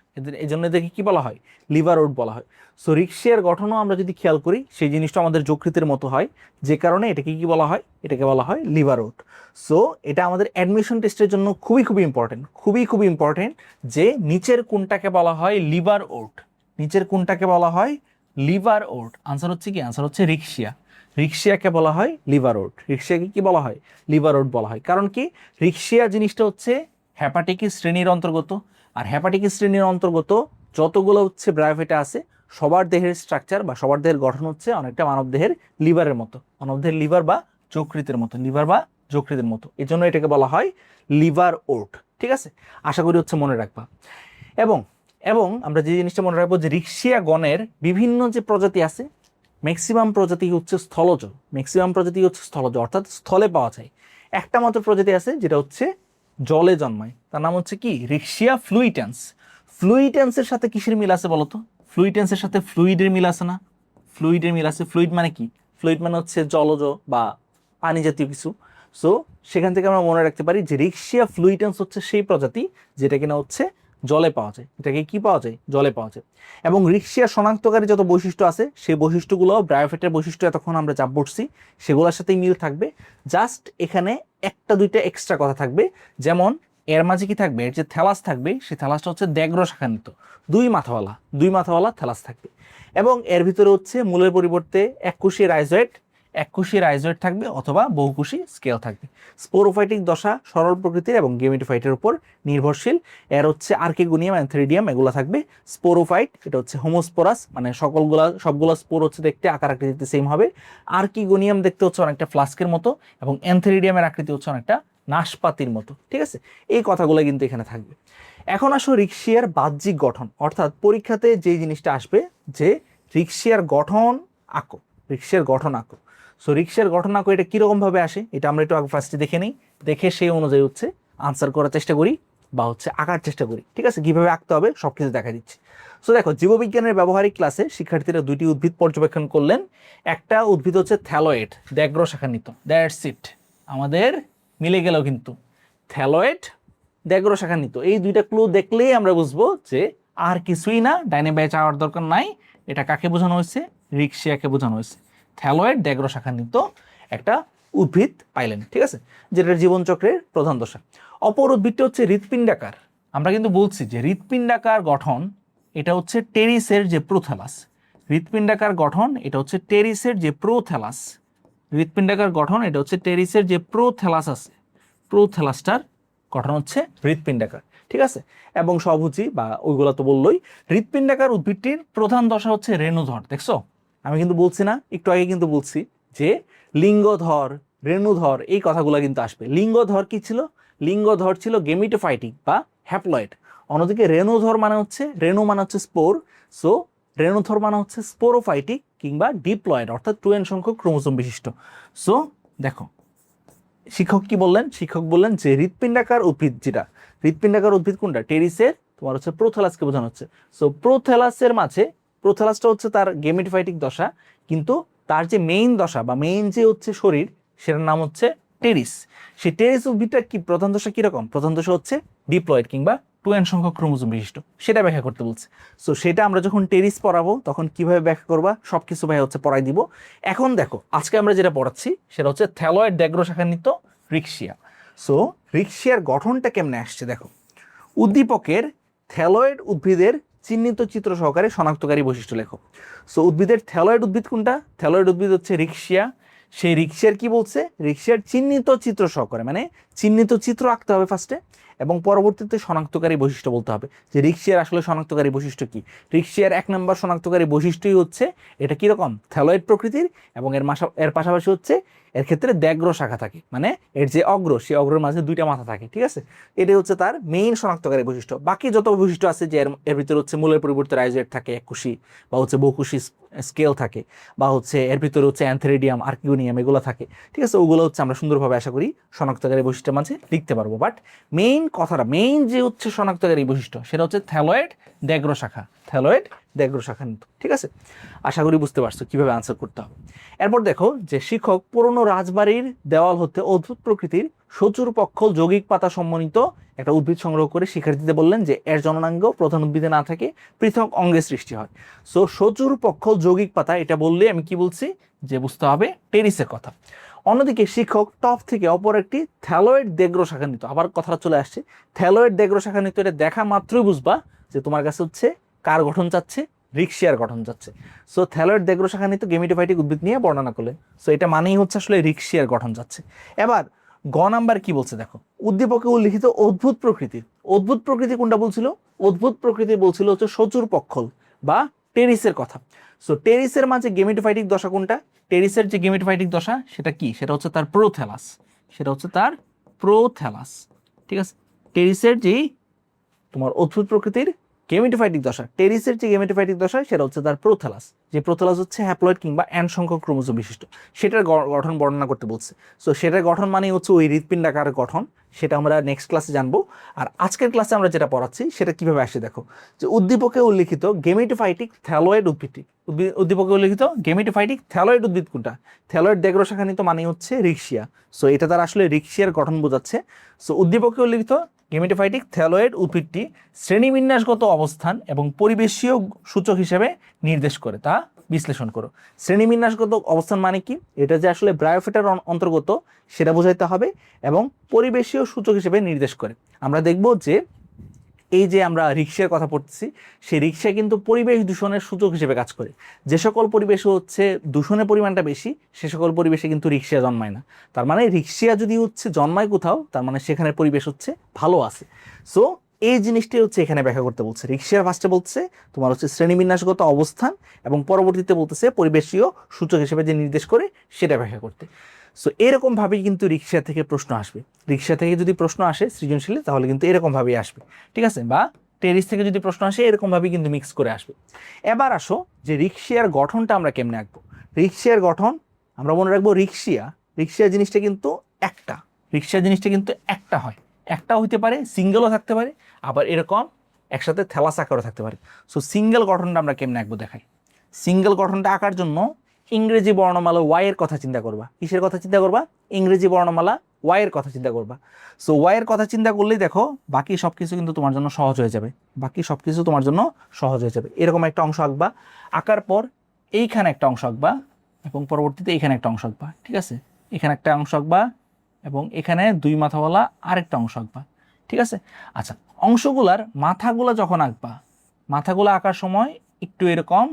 এজন্য এদেরকে কি বলা হয়? লিভার ওট বলা হয়। সো রিক্সিয়ার গঠনও আমরা যদি খেয়াল করি, সেই জিনিসটা আমাদের যকৃতের মতো হয়, যে কারণে এটাকে কি বলা হয়? এটাকে বলা হয় লিভার ওট। সো এটা আমাদের অ্যাডমিশন টেস্টের জন্য খুবই খুবই ইম্পর্টেন্ট, খুবই খুবই ইম্পর্টেন্ট যে নিচের কোনটাকে বলা হয় লিভার ওট, নিচের কোনটাকে বলা হয় লিভার ওট। আনসার হচ্ছে কি? আনসার হচ্ছে রিক্সিয়া। রিক্সিয়াকে বলা হয় লিভার ওট। রিক্সিয়াকে কি বলা হয়? লিভার ওট বলা হয়। কারণ কি? রিক্সিয়া জিনিসটা হচ্ছে হ্যাপাটিক শ্রেণীর অন্তর্গত, আর হ্যাপাটিক শ্রেণীর অন্তর্গত যতগুলো হচ্ছে ব্রায়োফাইটা আছে, সবার দেহের স্ট্রাকচার বা সবার দেহের গঠন হচ্ছে অনেকটা মানব দেহের লিভারের মতো, মানব দেহের লিভার বা যকৃতের মতো, লিভার বা যকৃতের মতো। এই জন্য এটাকে বলা হয় লিভার ওট। ঠিক আছে? আশা করি হচ্ছে মনে রাখবা। এবং এবং আমরা যে জিনিসটা মনে রাখবো যে রিক্সিয়া গণের বিভিন্ন যে প্রজাতি আছে, ম্যাক্সিমাম প্রজাতি হচ্ছে স্থলজ, ম্যাক্সিমাম প্রজাতি হচ্ছে স্থলজ, অর্থাৎ স্থলে পাওয়া যায়। একটা মাত্র প্রজাতি আছে যেটা হচ্ছে জলে জন্মায়, তার নাম হচ্ছে কি? রিক্সিয়া ফ্লুইটেন্স। ফ্লুইটেন্সের সাথে কিসের মিল আছে বলতো? ফ্লুইটেন্সের সাথে ফ্লুইডের মিল আছে না? ফ্লুইডের মিল আছে। ফ্লুইড মানে কি? ফ্লুইড মানে হচ্ছে জলজ বা পানি জাতীয় কিছু। সো সেখান থেকে আমরা মনে রাখতে পারি যে রিক্সিয়া ফ্লুইটেন্স হচ্ছে সেই প্রজাতি যেটা কিনা হচ্ছে জলে পাওয়া যায়। এটাকে কি পাওয়া যায়? জলে পাওয়া যায়। এবং রিক্সিয়া শনাক্তকারী যত বৈশিষ্ট্য আছে, সেই বৈশিষ্ট্যগুলো ব্রায়োফাইটের বৈশিষ্ট্য এতক্ষণ আমরা যা পড়ছি সেগুলোর সাথেই মিল থাকবে। জাস্ট এখানে একটা দুইটা এক্সট্রা কথা থাকবে। যেমন এর মাঝে কি থাকবে? এর যে থ্যালাস থাকবে, সেই থ্যালাসটা হচ্ছে ড্যাগ্রো শাখান্বিত, দুই মাথাওয়ালা থ্যালাস থাকবে। এবং এর ভিতরে হচ্ছে মূলের পরিবর্তে এককোষী রাইজয়েড থাকবে অথবা বহুকোষী স্কেল থাকবে। স্পোরোফাইটিক দশা সরল প্রকৃতির এবং গেমেটোফাইটের উপর নির্ভরশীল। এর হচ্ছে আর্কিগোনিয়াম, অ্যানথেরিডিয়াম এগুলো থাকবে। স্পোরোফাইট এটা হচ্ছে হোমোস্পোরাস, মানে সবগুলা স্পোর হচ্ছে দেখতে আকার আকৃতিতে সেম হবে। আর্কিগোনিয়াম দেখতে হচ্ছে অনেকটা ফ্লাস্কের মতো, এবং অ্যানথেরিডিয়ামের আকৃতি হচ্ছে অনেকটা নাশপাতির মতো। ঠিক আছে? এই কথাগুলো কিন্তু এখানে থাকবে। এখন আসো রিক্সিয়ার বাহ্যিক গঠন, অর্থাৎ পরীক্ষাতে যে জিনিসটা আসবে যে রিক্সিয়ার গঠন আঁকো, রিক্সিয়ার গঠন আঁকো। সো রিক্সিয়ার গঠন আঁকো, এটা কীরকম ভাবে আসে এটা আমরা একটু আগে ফার্স্টে দেখে নিই, দেখে সেই অনুযায়ী হচ্ছে আনসার করার চেষ্টা করি বা হচ্ছে আঁকার চেষ্টা করি। ঠিক আছে? কীভাবে আঁকতে হবে সব কিছু দেখা দিচ্ছি। সো দেখো, জীববিজ্ঞানের ব্যবহারিক ক্লাসে শিক্ষার্থীরা দুইটি উদ্ভিদ পর্যবেক্ষণ করলেন। একটা উদ্ভিদ হচ্ছে থ্যালয়েড, ড্যাগ্রো শাখান্বিত। দ্যাটস ইট, আমাদের মিলে গেল কিন্তু। থ্যালয়েড, ড্যাগ্রো শাখান্বিত, এই দুইটা ক্লু দেখলেই আমরা বুঝবো যে আর কিছুই না, ডাইনে বায়ে চাওয়ার দরকার নাই। এটা কাকে বোঝানো হয়েছে? রিক্সিয়াকে বোঝানো হয়েছে। থ্যালয়েড ড্যাগ্রো শাখান্বিত একটা উদ্ভিদ পাইলেন। ঠিক আছে? যেটার জীবনচক্রের প্রধান দশা। অপর উদ্ভিদটা হচ্ছে হৃৎপিণ্ডাকার। আমরা কিন্তু বলছি যে হৃৎপিণ্ডাকার গঠন এটা হচ্ছে টেরিসের যে প্রোথ্যালাস। হৃৎপিণ্ডাকার গঠন এটা হচ্ছে টেরিসের যে প্রোথ্যালাস। হৃৎপিণ্ডাকার গঠন এটা হচ্ছে টেরিসের যে প্রোথ্যালাস আছে, প্রোথ্যালাসটার গঠন হচ্ছে হৃৎপিণ্ডাকার। ঠিক আছে? এবং সবুজি বা ওইগুলো তো বললোই। হৃৎপিণ্ডাকার উদ্ভিদটির প্রধান দশা হচ্ছে রেণুধর। দেখছো? আমি কিন্তু বলছি না, একটু আগে কিন্তু বলছি যে লিঙ্গধর, রেণুধর এই কথাগুলো কিন্তু আসবে। লিঙ্গধর কি ছিল? লিঙ্গধর ছিল গেমিটোফাইটিক বা হ্যাপ্লয়েড। অন্যদিকে রেণুধর মানে হচ্ছে, রেণু মানে হচ্ছে স্পোর। সো রেণুধর মানে হচ্ছে স্পোরোফাইটিক কিংবা ডিপ্লয়েড, অর্থাৎ 2n সংখ্যক ক্রোমোসোম বিশিষ্ট। সো দেখো, শিক্ষক কি বললেন? শিক্ষক বললেন যে হৃৎপিণ্ডাকার উদ্ভিদ, যেটা হৃৎপিণ্ডাকার উদ্ভিদ কোনটা? টেরিসের তোমার হচ্ছে প্রোথ্যালাসকে বোঝানো হচ্ছে। সো প্রোথ্যালাসের মাঝে, প্রোথ্যালাসটা হচ্ছে তার গেমিটোফাইটিক দশা, কিন্তু তার যে মেইন দশা বা মেইন যে হচ্ছে শরীর, সেটার নাম হচ্ছে টেরিস। সেই টেরিস উদ্ভিদটা কি প্রধান দশা কিরকম? প্রধান দশা হচ্ছে ডিপ্লয়েড কিংবা 2n সংখ্যক ক্রোমোজোম বিশিষ্ট, সেটা ব্যাখ্যা করতে বলছে। সো সেটা আমরা যখন টেরিস পড়াবো তখন কিভাবে ব্যাখ্যা করবা সবকিছু ভাই হচ্ছে পড়াই দিব। এখন দেখো আজকে আমরা যেটা পড়াচ্ছি সেটা হচ্ছে থ্যালয়েড দ্যাগ্রশাখান্বিত রিক্সিয়া। সো রিক্সিয়ার গঠনটা কেমনে আসছে দেখো। উদ্দীপকের থ্যালয়েড উদ্ভিদের চিহ্নিত চিত্র সহকারে শনাক্তকারী বৈশিষ্ট্য লেখো। সো উদ্ভিদের থ্যালয়েড উদ্ভিদ কোনটা? থ্যালয়েড উদ্ভিদ হচ্ছে রিক্সিয়া। সেই রিক্সিয়ার কি বলছে? রিক্সিয়ার চিহ্নিত চিত্র সহকারে, মানে চিহ্নিত চিত্র আঁকতে হবে ফার্স্টে এবং পরবর্তীতে শনাক্তকারী বৈশিষ্ট্য বলতে হবে যে রিক্সিয়ার আসলে শনাক্তকারী বৈশিষ্ট্য কি। রিক্সিয়ার 1 নম্বর শনাক্তকারী বৈশিষ্ট্যই হচ্ছে এটা কিরকম থ্যালয়েড প্রকৃতির এবং এর পাশাপাশি হচ্ছে এর ক্ষেত্রে দ্যাগ্র শাখা থাকে, মানে এর যে অগ্র সেই অগ্রের মাঝে 2টা মাথা থাকে, ঠিক আছে। এটাই হচ্ছে তার মেইন শনাক্তকারী বৈশিষ্ট্য। বাকি যত বৈশিষ্ট্য আছে যে এর ভিতরে হচ্ছে মূলের পরিবর্তে রাইজোয়েট থাকে, এককুশি বা হচ্ছে বহুকুশি স্কেল থাকে, বা হচ্ছে এর ভিতরে হচ্ছে অ্যান্থেরিডিয়াম আর্কিওনিয়াম এগুলো থাকে, ঠিক আছে। ওগুলো হচ্ছে আমরা সুন্দরভাবে আশা করি শনাক্তকারী বৈশিষ্ট্যের মাঝে লিখতে পারবো। বাট মেইন কথাটা, মেইন যে হচ্ছে শনাক্তকারী বৈশিষ্ট্য সেটা হচ্ছে থ্যালয়েড দ্যাগ্র শাখা, থ্যালয়েড দ্যাগ্র শাখান্বিত, ঠিক আছে। আশা করি বুঝতে পারছো কিভাবে আনসার করতে হবে। এরপর দেখো যে শিক্ষক পুরনো রাজবাড়ির দেওয়াল হতে অদ্ভুত প্রকৃতির সচুর পক্ষল যৌগিক পাতা সম্বন্ধিত একটা উদ্ভিদ সংগ্রহ করে শিক্ষার্থীদের বললেন যে এর জননাঙ্গ প্রধান উদ্ভিদে না থাকে পৃথক অঙ্গের সৃষ্টি হয়। সো সচুর পক্ষল যৌগিক পাতা এটা বললে আমি কি বলছি যে বুঝতে হবে টেরিসের কথা। অন্যদিকে শিক্ষক টপ থেকে অপর একটি থ্যালয়েড দ্যাগ্র শাখান্বিত, আবার কথাটা চলে আসছে থ্যালয়েড দ্যাগ্র শাখান্বিত, এটা দেখা মাত্রই বুঝবা যে তোমার কাছে হচ্ছে কার গঠন চাচ্ছে? রিক্সিয়ার গঠন যাচ্ছে। সো থ্যালয়েড দ্যাগ্র শাখান্বিত গেমিটোফাইটিক উদ্ভিদ নিয়ে বর্ণনা করলেন। সো এটা মানেই হচ্ছে আসলে রিক্সিয়ার গঠন যাচ্ছে। এবার গ নাম্বার কি বলছে দেখো, উদ্দীপকে উল্লিখিত অদ্ভুত প্রকৃতি। অদ্ভুত প্রকৃতি কোনটা বলছিল? অদ্ভুত প্রকৃতি বলছিল হচ্ছে সচুর পক্ষল বা টেরিসের কথা। সো টেরিসের মাঝে গেমিটোফাইটিক দশা কোনটা? টেরিসের যে গেমিটোফাইটিক দশা সেটা কি? সেটা হচ্ছে তার প্রোথ্যালাস, সেটা হচ্ছে তার প্রোথ্যালাস, ঠিক আছে। টেরিসের যেই তোমার অদ্ভুত প্রকৃতির গেমিটোফাইটিক দশা, টেরিসের যে গেমিটোফাইটিক দশা সেটা হচ্ছে তার প্রোথ্যালাস, যে প্রোথ্যালাস হচ্ছে হ্যাপ্লয়েড কিংবা n সংখ্যক ক্রোমোজোম বিশিষ্ট, সেটার গঠন বর্ণনা করতে বলছে। সো সেটার গঠন মানে হচ্ছে ওই হৃৎপিণ্ডাকার গঠন, সেটা আমরা নেক্সট ক্লাসে জানবো। আর আজকের ক্লাসে আমরা যেটা পড়াচ্ছি সেটা কিভাবে আসে দেখো, যে উদ্দীপকে উল্লিখিত গেমিটোফাইটিক থ্যালয়েড উদ্ভিদটি, উদ্দীপকে উল্লিখিত গেমিটোফাইটিক থ্যালয়েড উদ্ভিদ কোনটা? থ্যালয়েড দ্যাগ্র শাখান্বিত মানে হচ্ছে রিক্সিয়া। সো এটা তার আসলে রিক্সিয়ার গঠন বোঝাচ্ছে। সো উদ্দীপকে উল্লিখিত গেমিটোফাইটিক থ্যালয়েড উদ্ভিদটি শ্রেণীবিন্যাসগত অবস্থান এবং পরিবেশীয় সূচক হিসেবে নির্দেশ করে, তা বিশ্লেষণ করো। শ্রেণীবিন্যাসগত অবস্থান মানে কি? এটা যে আসলে ব্রায়োফিটার অন্তর্গত সেটা বোঝাইতে হবে এবং পরিবেশীয় সূচক হিসেবে নির্দেশ করে। আমরা দেখব যে এই যে আমরা রিক্সার কথা পড়তেছি, সেই রিক্সা কিন্তু পরিবেশ দূষণের সূচক হিসেবে কাজ করে। যে সকল পরিবেশে হচ্ছে দূষণের পরিমাণটা বেশি সে সকল পরিবেশে কিন্তু রিক্সা জন্মায় না। তার মানে রিক্সা যদি হচ্ছে জন্মায় কোথাও, তার মানে সেখানে পরিবেশ হচ্ছে ভালো আছে। সো এই জিনিসটাই হচ্ছে এখানে ব্যাখ্যা করতে বলছে। রিক্সার ফার্স্টে বলছে তোমার হচ্ছে শ্রেণীবিন্যাসগত অবস্থান এবং পরবর্তীতে বলতেছে পরিবেশীয় সূচক হিসেবে যে নির্দেশ করে সেটা ব্যাখ্যা করতে। সো এরকমভাবেই কিন্তু রিক্সা থেকে প্রশ্ন আসবে। রিক্সা থেকে যদি প্রশ্ন আসে সৃজনশীলে তাহলে কিন্তু এরকমভাবেই আসবে, ঠিক আছে। বা টেরিস থেকে যদি প্রশ্ন আসে এরকমভাবেই কিন্তু মিক্স করে আসবে। এবার আসো যে রিক্সিয়ার গঠনটা আমরা কেমনে আঁকবো। রিক্সিয়ার গঠন আমরা মনে রাখবো রিক্সিয়া জিনিসটা কিন্তু একটা, রিক্সা জিনিসটা কিন্তু একটা হয়, একটা হইতে পারে, সিঙ্গেলও থাকতে পারে, আবার এরকম একসাথে থ্যালাস আকারও থাকতে পারে। সো সিঙ্গেল গঠনটা আমরা কেমনে আঁকবো দেখাই। সিঙ্গেল গঠনটা আঁকার জন্য ইংরেজি বর্ণমালা ওয়াই এর কথা চিন্তা করবা। কিসের কথা চিন্তা করবা? ইংরেজি বর্ণমালা ওয়াই এর কথা চিন্তা করবা। সো ওয়াই এর কথা চিন্তা করলেই দেখো বাকি সব কিছু কিন্তু তোমার জন্য সহজ হয়ে যাবে, বাকি সব কিছু তোমার জন্য সহজ হয়ে যাবে। এরকম একটা অংশ আঁকবা, আঁকার পর এইখানে একটা অংশ আঁকবা এবং পরবর্তীতে এইখানে একটা অংশ আঁকবা, ঠিক আছে। এখানে একটা অংশ আঁকবা এবং এখানে 2 মাথাওয়ালা আরেকটা অংশ আঁকবা, ঠিক আছে। আচ্ছা, অংশগুলার মাথাগুলা যখন আঁকবা, মাথাগুলো আঁকার সময় একটু এরকম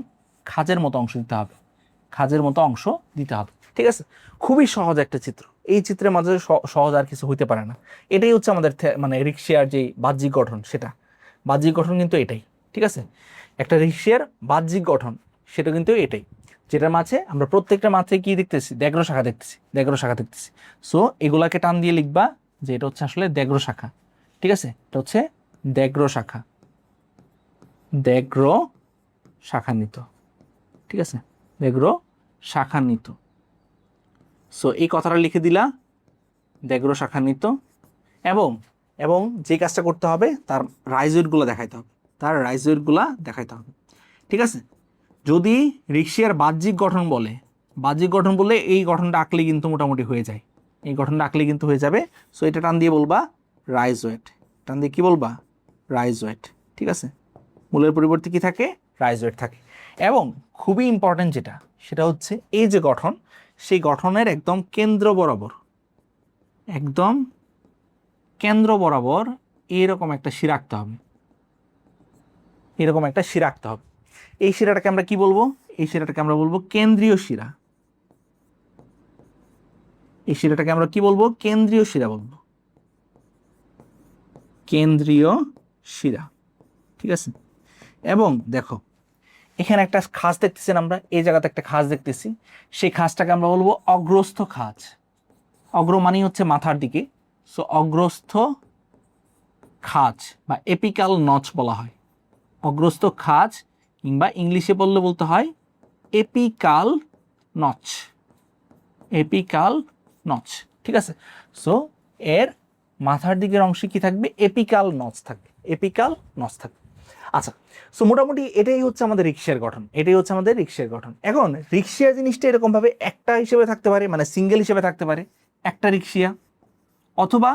খাজের মতো অংশ দিতে হবে, খাজের মতো অংশ দিতে হবে, ঠিক আছে। খুবই সহজ একটা চিত্র, এই চিত্রের মাঝে সহজ আর কিছু হইতে পারে না। এটাই হচ্ছে আমাদের মানে রিক্সার যে বাহ্যিক গঠন, সেটা বাহ্যিক গঠন কিন্তু এটাই, ঠিক আছে। একটা রিক্সার বাহ্যিক গঠন সেটা কিন্তু এটাই, যেটার মাঝে আমরা প্রত্যেকটা মাথায় কি দেখতেছি? দ্যাগ্র শাখা দেখতেছি, দ্যাগ্র শাখা দেখতেছি। সো এগুলাকে টান দিয়ে লিখবা যে এটা হচ্ছে আসলে দ্যাগ্র শাখা, ঠিক আছে। এটা হচ্ছে দ্যাগ্র শাখা, দ্যাগ্র শাখান্বিত, ঠিক আছে, দ্যাগ্র শাখান্বিত। সো এই কথাটা লিখে দিলা, দ্যাগ্র শাখান্বিত। এবং এবং যে কাজটা করতে হবে তার রাইজয়েডগুলো দেখাইতে হবে, তার রাইজয়েডগুলা দেখাইতে হবে, ঠিক আছে। যদি রিক্সিয়ার বাহ্যিক গঠন বলে, বাহ্যিক গঠন বললে এই গঠনটা আঁকলে কিন্তু মোটামুটি হয়ে যায়, এই গঠনটা আঁকলে কিন্তু হয়ে যাবে। সো এটা টান দিয়ে বলবা রাইজোয়েড, টান দিয়ে কি বলবা রাইজোয়েড, ঠিক আছে। মূলের পরিবর্তে কি থাকে, রাইজোয়েড থাকে। এবং খুবই ইম্পর্টেন্ট যেটা, সেটা হচ্ছে এই যে গঠন, সেই গঠনের একদম কেন্দ্র বরাবর, একদম কেন্দ্র বরাবর এরকম একটা শিরা আঁকতে হবে, এরকম একটা শিরা আঁকতে হবে। এই শিরাটাকে আমরা কি বলবো, এই শিরাটাকে আমরা বলবো কেন্দ্রীয় শিরা। এই শিরাটাকে আমরা কি বলবো, কেন্দ্রীয় শিরা বলবো, কেন্দ্রীয় শিরা, ঠিক আছে। এবং দেখো এখানে একটা খাঁজ দেখতেছেন আমরা, এই জায়গাতে একটা খাঁজ দেখতেছি, সেই খাঁজটাকে আমরা বলবো অগ্রস্থ খাঁজ। অগ্র মানে হচ্ছে মাথার দিকে, সো অগ্রস্থ খাঁজ বা এপিক্যাল নচ বলা হয়। অগ্রস্থ খাঁজ কিংবা ইংলিশে বললে বলতে হয় এপিক্যাল নচ, এপিক্যাল নচ, ঠিক আছে। সো এর মাথার দিকের অংশে কি থাকবে, এপিক্যাল নচ থাকবে, এপিক্যাল নচ থাকবে। আচ্ছা, সো মোটামুটি এটাই হচ্ছে আমাদের রিক্সার গঠন, এটাই হচ্ছে আমাদের রিক্সার গঠন। এখন রিক্সিয়া জিনিসটা এরকমভাবে একটা হিসেবে থাকতে পারে, মানে সিঙ্গেল হিসেবে থাকতে পারে একটা রিক্সিয়া, অথবা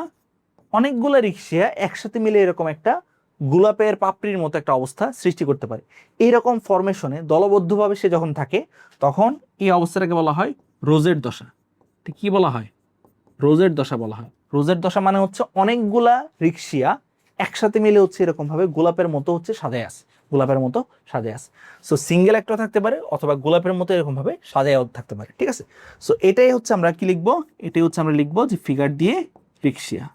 অনেকগুলো রিক্সিয়া একসাথে মিলে এরকম একটা গোলাপের পাপড়ির মতো একটা অবস্থা সৃষ্টি করতে পারে। এইরকম ফরমেশনে দলবদ্ধভাবে সে যখন থাকে, তখন এই অবস্থাটাকে বলা হয় রোজের দশা। কি বলা হয়, রোজের দশা বলা হয়। রোজের দশা মানে হচ্ছে অনেকগুলা রিক্সিয়া একসাথে মিলে হচ্ছে এরকম ভাবে গোলাপের মতো হচ্ছে সাজায় আছে, গোলাপের মতো সাজায় আছে। সো সিঙ্গেল একটা থাকতে পারে, অথবা গোলাপের মতো এরকম ভাবে সাজায় থাকতে পারে, ঠিক আছে। সো এটাই হচ্ছে আমরা কি লিখবো, এটাই হচ্ছে আমরা লিখবো যে ফিগার দিয়ে রিক্সিয়া,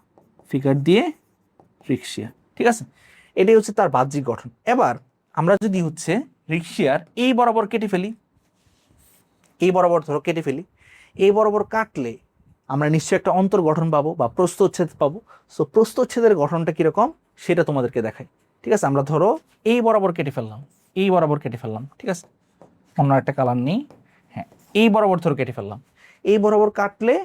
ফিগার দিয়ে রিক্সিয়া, ঠিক আছে। এটাই হচ্ছে তার বাহ্যিক গঠন। এবার আমরা যদি হচ্ছে রিক্সিয়ার এই বরাবর কেটে ফেলি, এই বরাবর ধরো কেটে ফেলি, এই বরাবর কাটলে আমরা নিশ্চয়ই একটা অন্তর গঠন পাবো বা প্রস্থচ্ছেদ পাবো। সো প্রস্থচ্ছেদের গঠনটা কিরকম সেটা তোমাদেরকে দেখাই, ঠিক আছে। আমরা ধরো এই বরাবর কেটে ফেললাম, এই বরাবর কেটে ফেললাম, ঠিক আছে। অন্য একটা কালার নেই, হ্যাঁ, এই বরাবর ধরো কেটে ফেললাম। এই বরাবর কাটলে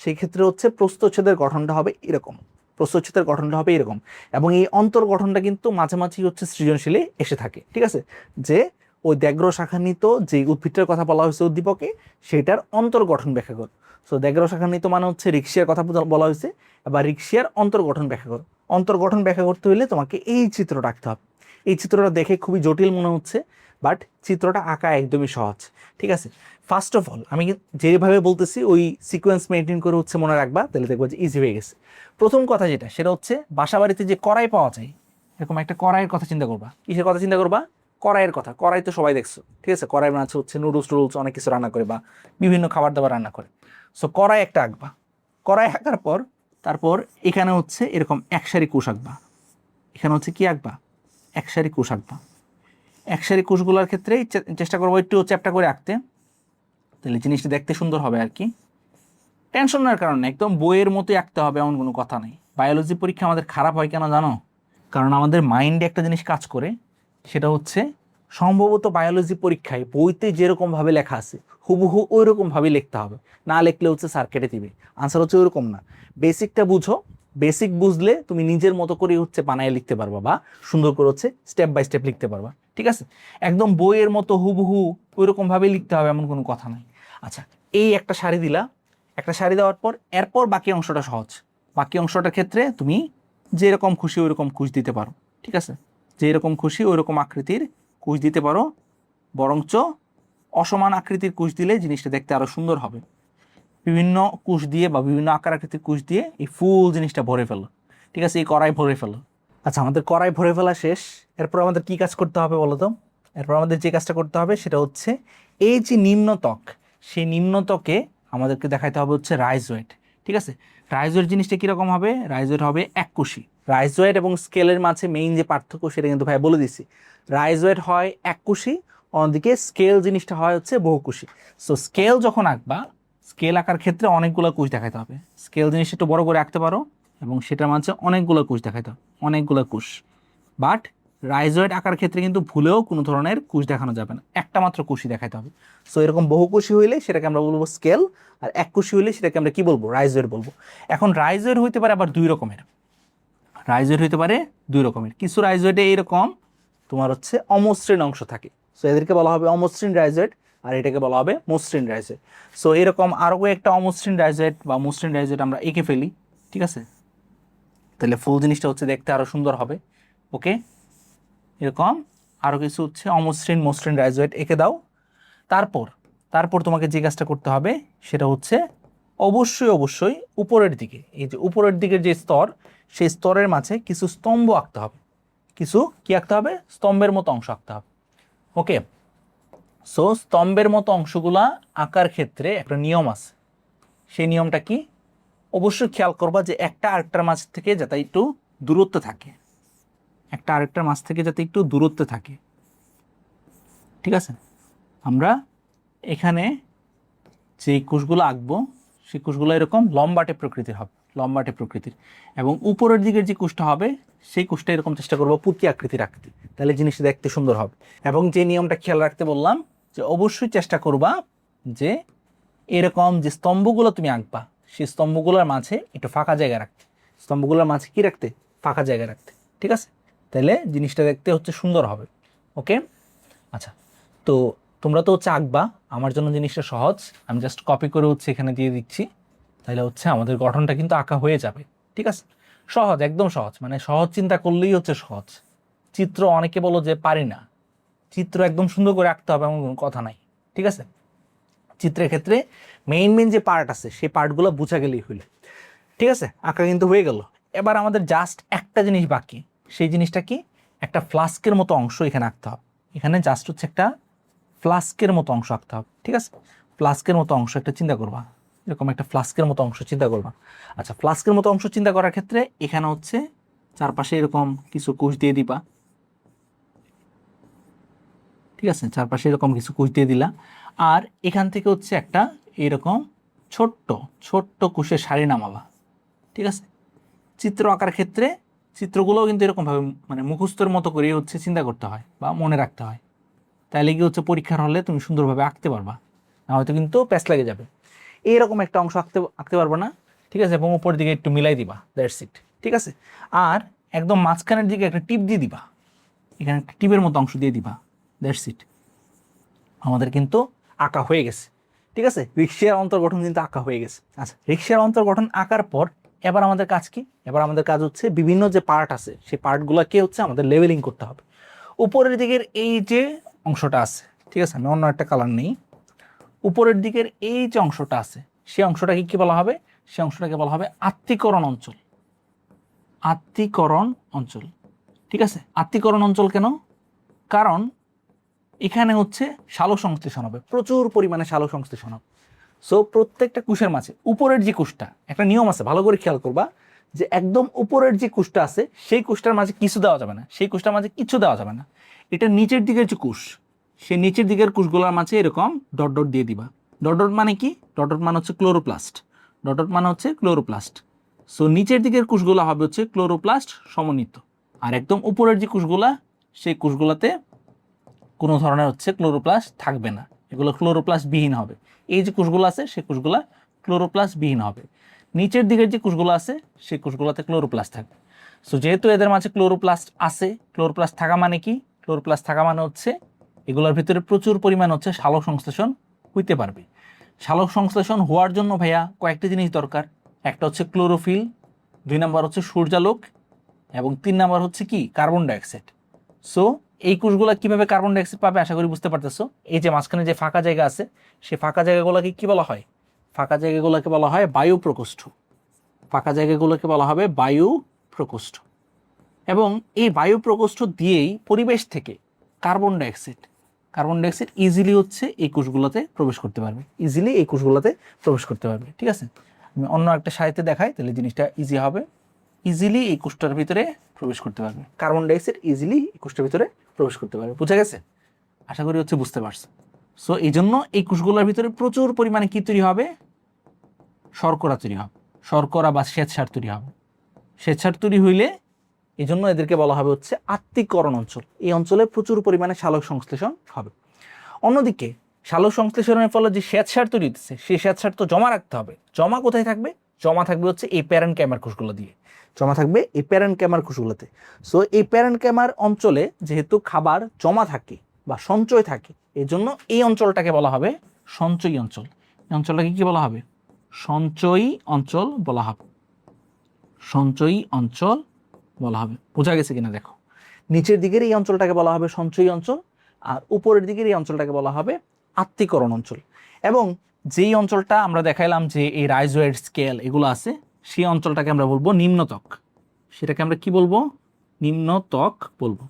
সেই ক্ষেত্রে হচ্ছে প্রস্থচ্ছেদের গঠনটা হবে এরকম, প্রস্থচ্ছেদের গঠনটা হবে এরকম। এবং এই অন্তর গঠনটা কিন্তু মাঝে মাঝেই হচ্ছে সৃজনশীলে এসে থাকে, ঠিক আছে। যে ওই দ্যাগ্র শাখান্বিত যে উদ্ভিদটার কথা বলা হয়েছে উদ্দীপকে, সেটার অন্তর গঠন ব্যাখ্যা করো। সো দ্যাগ্র শাখান্বিত মানে হচ্ছে রিক্সিয়ার কথা বলা হয়েছে, বা রিক্সিয়ার অন্তর গঠন ব্যাখ্যা করো। অন্তর গঠন ব্যাখ্যা করতে হলে তোমাকে এই চিত্রটা আঁকতে হবে। এই চিত্রটা দেখে খুবই জটিল মনে হচ্ছে, বাট চিত্রটা আঁকা একদমই সহজ, ঠিক আছে। ফার্স্ট অফ অল আমি যেভাবে বলতেছি ওই সিকোয়েন্স মেনটেন করে হচ্ছে মনে রাখবা, তাহলে দেখবো যে ইজি হয়ে গেছে। প্রথম কথা যেটা, সেটা হচ্ছে বাসা বাড়িতে যে কড়াই পাওয়া যায়, এরকম একটা কড়াইয়ের কথা চিন্তা করবা। কিসের কথা চিন্তা করবা, কড়াইয়ের কথা। কড়াই তো সবাই দেখছো, ঠিক আছে। কড়াই বানাচ্ছে হচ্ছে নুডলস টুডলস অনেক কিছু রান্না করে বা বিভিন্ন খাবার দাবার রান্না করে। সো কড়াই একটা আঁকবা, কড়াই আঁকার পর তারপর এখানে হচ্ছে এরকম এক সারি কুশ আঁকবা, এখানে হচ্ছে কি আঁকবা, এক সারি কুশ আঁকবা। এক সারি কুশগুলোর ক্ষেত্রে চেষ্টা করবো একটু চ্যাপ্টা করে আঁকতে, তাহলে জিনিসটা দেখতে সুন্দর হবে আর কি। টেনশন নেওয়ার কারণে একদম বইয়ের মতোই আঁকতে হবে এমন কোনো কথা নেই। বায়োলজি পরীক্ষা আমাদের খারাপ হয় কেন জানো, কারণ আমাদের মাইন্ডে একটা জিনিস কাজ করে, সেটা হচ্ছে সম্ভবত বায়োলজি পরীক্ষায় বইতে যেরকমভাবে লেখা আছে হুবহু ওই রকমভাবে লিখতে হবে, না লিখলে হচ্ছে স্যার কেটে দিবে। আনসার হচ্ছে ওইরকম না। বেসিকটা বুঝো, বেসিক বুঝলে তুমি নিজের মতো করে হচ্ছে বানায় লিখতে পারবা, বা সুন্দর করে হচ্ছে স্টেপ বাই স্টেপ লিখতে পারবা, ঠিক আছে। একদম বইয়ের মতো হুবহু ওই রকমভাবে লিখতে হবে এমন কোনো কথা নাই। আচ্ছা, এই একটা শাড়ি দিলা, একটা শাড়ি দেওয়ার পর এরপর বাকি অংশটা সহজ। বাকি অংশটার ক্ষেত্রে তুমি যেরকম খুশি ওই রকম কুশ দিতে পারো, ঠিক আছে। যেরকম খুশি ওই রকম আকৃতির কুশ দিতে পারো, বরঞ্চ অসমান আকৃতির কুশ দিলে জিনিসটা দেখতে আরো সুন্দর হবে। বিভিন্ন কুশ দিয়ে বা বিভিন্ন আকার আকৃতির কুশ দিয়ে এই ফুল জিনিসটা ভরে ফেলো, ঠিক আছে। এই কড়াই ভরে ফেলো। আচ্ছা, আমাদের কড়াই ভরে ফেলা শেষ। এরপর আমাদের কি কাজ করতে হবে বলো তো? এরপর আমাদের যে কাজটা করতে হবে সেটা হচ্ছে এই যে নিম্নত্বক, সেই নিম্নত্বকে আমাদেরকে দেখাইতে হবে হচ্ছে রাইজোয়েড, ঠিক আছে। রাইজোয়েড জিনিসটা কিরকম হবে, রাইজোয়েড হবে এককুশি। রাইজোয়েড এবং স্কেলের মাঝে মেইন যে পার্থক্য সেটা কিন্তু ভাই বলে দিছি। রাইজোয়েড হয় এককুশি, অন্যদিকে স্কেল জিনিসটা হয় হচ্ছে বহুকুশি। সো স্কেল যখন আঁকবা, স্কেল আঁকার ক্ষেত্রে অনেকগুলো কুশ দেখাতে হবে। স্কেল জিনিসটা একটু বড় করে আঁকতে পারো এবং সেটার মাঝে অনেকগুলো কুশ দেখাতে হবে, অনেকগুলো কুশ। বাট রাইজয়েড আঁকার ক্ষেত্রে কিন্তু ভুলেও কোনো ধরনের কুশ দেখানো যাবে না, একটা মাত্র কুশি দেখাতে হবে। সো এরকম বহুকুশি হইলে সেটাকে আমরা বলবো স্কেল, আর এক কুশি হইলে সেটাকে আমরা কি বলবো, রাইজয়েড বলবো। এখন রাইজয়েড হইতে পারে আবার দুই রকমের, রাইজয়েড হইতে পারে দুই রকমের। কিছু রাইজয়েডে এইরকম তোমার হচ্ছে অমসৃণ অংশ থাকে, সো এদেরকে বলা হবে অমসৃণ রাইজয়েড। আর এটাকে বলা হবে মসৃণ রাইজোয়েট। সো এরকম আরও একটা অমসৃণ রাইজোয়েট বা মসৃণ রাইজোয়েট আমরা এঁকে ফেলি, ঠিক আছে? তাহলে ফুল জিনিসটা হচ্ছে দেখতে আরও সুন্দর হবে। ওকে, এরকম আরও কিছু হচ্ছে অমসৃণ মসৃণ রাইজোয়েট এঁকে দাও। তারপর তারপর তোমাকে যে কাজটা করতে হবে সেটা হচ্ছে অবশ্যই উপরের দিকে, এই যে উপরের দিকের যে স্তর, সেই স্তরের মাঝে কিছু স্তম্ভ আঁকতে হবে। কিছু কি আঁকতে হবে? স্তম্ভের মতো অংশ আঁকতে হবে। ওকে, সো স্তম্ভের মতো অংশগুলা আঁকার ক্ষেত্রে একটা নিয়ম আছে। সেই নিয়মটা কি? অবশ্যই খেয়াল করবা যে একটা আরেকটার মাঝ থেকে যাতে একটু দূরত্বে থাকে, একটা আরেকটার মাঝ থেকে যাতে একটু দূরত্বে থাকে, ঠিক আছে? আমরা এখানে যে কোষগুলো আঁকবো সেই কোষগুলো এরকম লম্বাটে প্রকৃতির হবে, লম্বাটে প্রকৃতির, এবং উপরের দিকের যে কোষটা হবে সেই কোষটা এরকম চেষ্টা করবো পুঁতি আকৃতি রাখতে, তাহলে জিনিসটা দেখতে সুন্দর হবে। এবং যে নিয়মটা খেয়াল রাখতে বললাম যে অবশ্যই চেষ্টা করবা যে এরকম যে স্তম্ভগুলো তুমি আঁকবা সেই স্তম্ভগুলোর মাঝে একটু ফাঁকা জায়গা রাখতে, স্তম্ভগুলোর মাঝে কি রাখতে? ফাঁকা জায়গা রাখতে, ঠিক আছে? তাহলে জিনিসটা দেখতে হচ্ছে সুন্দর হবে। ওকে, আচ্ছা, তো তোমরা তো হচ্ছে আঁকবা, আমার জন্য জিনিসটা সহজ, আমি জাস্ট কপি করে হচ্ছে এখানে দিয়ে দিচ্ছি, তাহলে হচ্ছে আমাদের গঠনটা কিন্তু আঁকা হয়ে যাবে, ঠিক আছে? সহজ, একদম সহজ, মানে সহজ চিন্তা করলেই হচ্ছে সহজ। চিত্র অনেকে বলো যে পারি না, চিত্র একদম সুন্দর করে আঁকতে হবে এমন কোনো কথা নাই, ঠিক আছে? চিত্রের ক্ষেত্রে মেইন যে পার্ট আছে সেই পার্টগুলো বুঝা গেলেই হইল, ঠিক আছে? আঁকা কিন্তু হয়ে গেল। এবার আমাদের জাস্ট একটা জিনিস বাকি, সেই জিনিসটা কি? একটা ফ্লাস্কের মতো অংশ এখানে আঁকতে হবে। এখানে জাস্ট হচ্ছে একটা ফ্লাস্কের মতো অংশ আঁকতে হবে, ঠিক আছে? ফ্লাস্কের মতো অংশ একটা চিন্তা করবা, এরকম একটা ফ্লাস্কের মতো অংশ চিন্তা করবা। আচ্ছা, ফ্লাস্কের মতো অংশ চিন্তা করার ক্ষেত্রে এখানে হচ্ছে চারপাশে এরকম কিছু কুশ দিয়ে দিবা, ঠিক আছে? চারপাশে এরকম কিছু কুশ দিয়ে দিলা, আর এখান থেকে হচ্ছে একটা এরকম ছোট্ট ছোট্ট কুশের সারি নামাবা, ঠিক আছে? চিত্র আঁকার ক্ষেত্রে চিত্রগুলোও কিন্তু এরকমভাবে মানে মুখস্থের মতো করেই হচ্ছে চিন্তা করতে হয় বা মনে রাখতে হয়, তাইলে কি হচ্ছে পরীক্ষার হলে তুমি সুন্দরভাবে আঁকতে পারবা, না হয়তো কিন্তু প্যাচ লেগে যাবে। এইরকম একটা অংশ আঁকতে আঁকতে পারবো না, ঠিক আছে? এবং উপরের দিকে একটু মিলাই দিবা, দ্যাটস ইট, ঠিক আছে? আর একদম মাঝখানের দিকে একটা টিপ দিয়ে দিবা, এখানে একটা টিপের মতো অংশ দিয়ে দিবা, দ্যাটস ইট। আমাদের কিন্তু আঁকা হয়ে গেছে, ঠিক আছে? রিক্সার অন্তর্গঠন কিন্তু আঁকা হয়ে গেছে। আচ্ছা, রিক্সার অন্তর্গঠন আঁকার পর এবার আমাদের কাজ কি? এবার আমাদের কাজ হচ্ছে বিভিন্ন যে পার্ট আছে সেই পার্টগুলোকে হচ্ছে আমাদের লেভেলিং করতে হবে। উপরের দিকের এই যে অংশটা আছে, ঠিক আছে? আমি অন্য একটা কালার নেই। উপরের দিকের এই যে অংশটা আছে সেই অংশটাকে কি বলা হবে? সেই অংশটাকে বলা হবে আত্তীকরণ অঞ্চল, আত্তীকরণ অঞ্চল, ঠিক আছে? আত্তীকরণ অঞ্চল কেন? কারণ এখানে হচ্ছে সালোক সংশ্লেষণ হবে, প্রচুর পরিমাণে সালোক সংশ্লেষণ হবে। সো প্রত্যেকটা কোষের মাঝে উপরের যে কোষটা, একটা নিয়ম আছে, ভালো করে খেয়াল করবা যে একদম উপরের যে কোষটা আছে সেই কোষটার মাঝে কিছু দেওয়া যাবে না, সেই কোষটার মাঝে কিছু দেওয়া যাবে না। এটা নিচের দিকের যে কোষ, সেই নিচের দিকের কোষগুলোর মাঝে এরকম ডট ডট দিয়ে দিবা। ডট ডট মানে কি? ডট ডট মানে হচ্ছে ক্লোরোপ্লাস্ট, ডট ডট মানে হচ্ছে ক্লোরোপ্লাস্ট। সো নিচের দিকের কোষগুলো হবে হচ্ছে ক্লোরোপ্লাস্ট সমন্বিত, আর একদম উপরের যে কোষগুলা সেই কোষগুলোতে কোনো ধরনের হচ্ছে ক্লোরোপ্লাস্ট থাকবে না, এগুলো ক্লোরোপ্লাস্ট বিহীন হবে। এই যে কোষগুলো আছে সেই কোষগুলো ক্লোরোপ্লাস্ট বিহীন হবে। নিচের দিকের যে কোষগুলো আছে সেই কোষগুলোতে ক্লোরোপ্লাস্ট থাকবে। সো যেহেতু এদের মাঝে ক্লোরোপ্লাস্ট আছে, ক্লোরোপ্লাস্ট থাকা মানে কি? ক্লোরোপ্লাস্ট থাকা মানে হচ্ছে এগুলোর ভিতরে প্রচুর পরিমাণ হচ্ছে সালোক সংশ্লেষণ হইতে পারবে। সালোক সংশ্লেষণ হওয়ার জন্য ভাইয়া কয়েকটা জিনিস দরকার। একটা হচ্ছে ক্লোরোফিল, 2 নাম্বার হচ্ছে সূর্যালোক, এবং 3 নাম্বার হচ্ছে কি? Carbon dioxide. সো এই কোষগুলো কিভাবে কার্বন ডাইঅক্সাইড পাবে আশা করি বুঝতে পারতেছো। এই যে মাঝখানে যে ফাঁকা জায়গা আছে সেই ফাঁকা জায়গাগুলোকে কি বলা হয়? ফাঁকা জায়গাগুলোকে বলা হয় বায়ু প্রকোষ্ঠ। ফাঁকা জায়গাগুলোকে বলা হবে বায়ু প্রকোষ্ঠ। এবং এই বায়ু প্রকোষ্ঠ দিয়েই পরিবেশ থেকে কার্বন ডাইঅক্সাইড ইজিলি হচ্ছে এই কোষগুলোতে প্রবেশ করতে পারবে, ইজিলি এই কোষগুলোতে প্রবেশ করতে পারবে, ঠিক আছে? আমি অন্য একটা সারিতে দেখাই, তাহলে জিনিসটা ইজি হবে। ইজিলি এই কোষটার ভিতরে প্রবেশ করতে পারবে, কার্বন ডাইঅক্সাইড ইজিলি এই কোষটার ভিতরে প্রবেশ করতে পারবে। বুঝা গেছে? আশা করি হচ্ছে বুঝতে পারছো। সো এই জন্য এই কোষগুলোর ভিতরে প্রচুর পরিমাণে কি তৈরি হবে? শর্করা তৈরি হবে, শর্করা বা শ্বেতসার তৈরি হবে। শ্বেতসার তৈরি হইলে এই জন্য এদেরকে বলা হবে হচ্ছে আত্তীকরণ অঞ্চল। এই অঞ্চলে প্রচুর পরিমাণে সালোক সংশ্লেষণ হবে। অন্যদিকে সালোক সংশ্লেষণের ফলে যে শ্বেতসার তৈরি হচ্ছে সেই শ্বেতসার তো জমা রাখতে হবে। জমা কোথায় থাকবে? জমা থাকবে হচ্ছে এই প্যারেনকাইমার কোষগুলো দিয়ে, জমা থাকবে এই প্যারেনকাইমার কোষগুলোতে। সো এই প্যারেনকাইমার অঞ্চলে যেহেতু খাবার জমা থাকে বা সঞ্চয় থাকে, এই জন্য এই অঞ্চলটাকে বলা হবে সঞ্চয়ী অঞ্চল। এই অঞ্চলটাকে কি বলা হবে? সঞ্চয়ী অঞ্চল বলা হবে। সঞ্চয়ী অঞ্চল বলা হবে। বোঝা গেছে কিনা দেখো, নিচের দিকের এই অঞ্চলটাকে বলা হবে সঞ্চয়ী অঞ্চল, আর উপরের দিকের এই অঞ্চলটাকে বলা হবে আত্তীকরণ অঞ্চল। এবং যেই অঞ্চলটা আমরা দেখাইলাম যে এই রাইজোয়েড স্কেল এগুলো আছে, সেই অঞ্চলটাকে আমরা বলবো নিম্নত্বক। সেটাকে আমরা কি বলবো? নিম্নত্বক বলবো।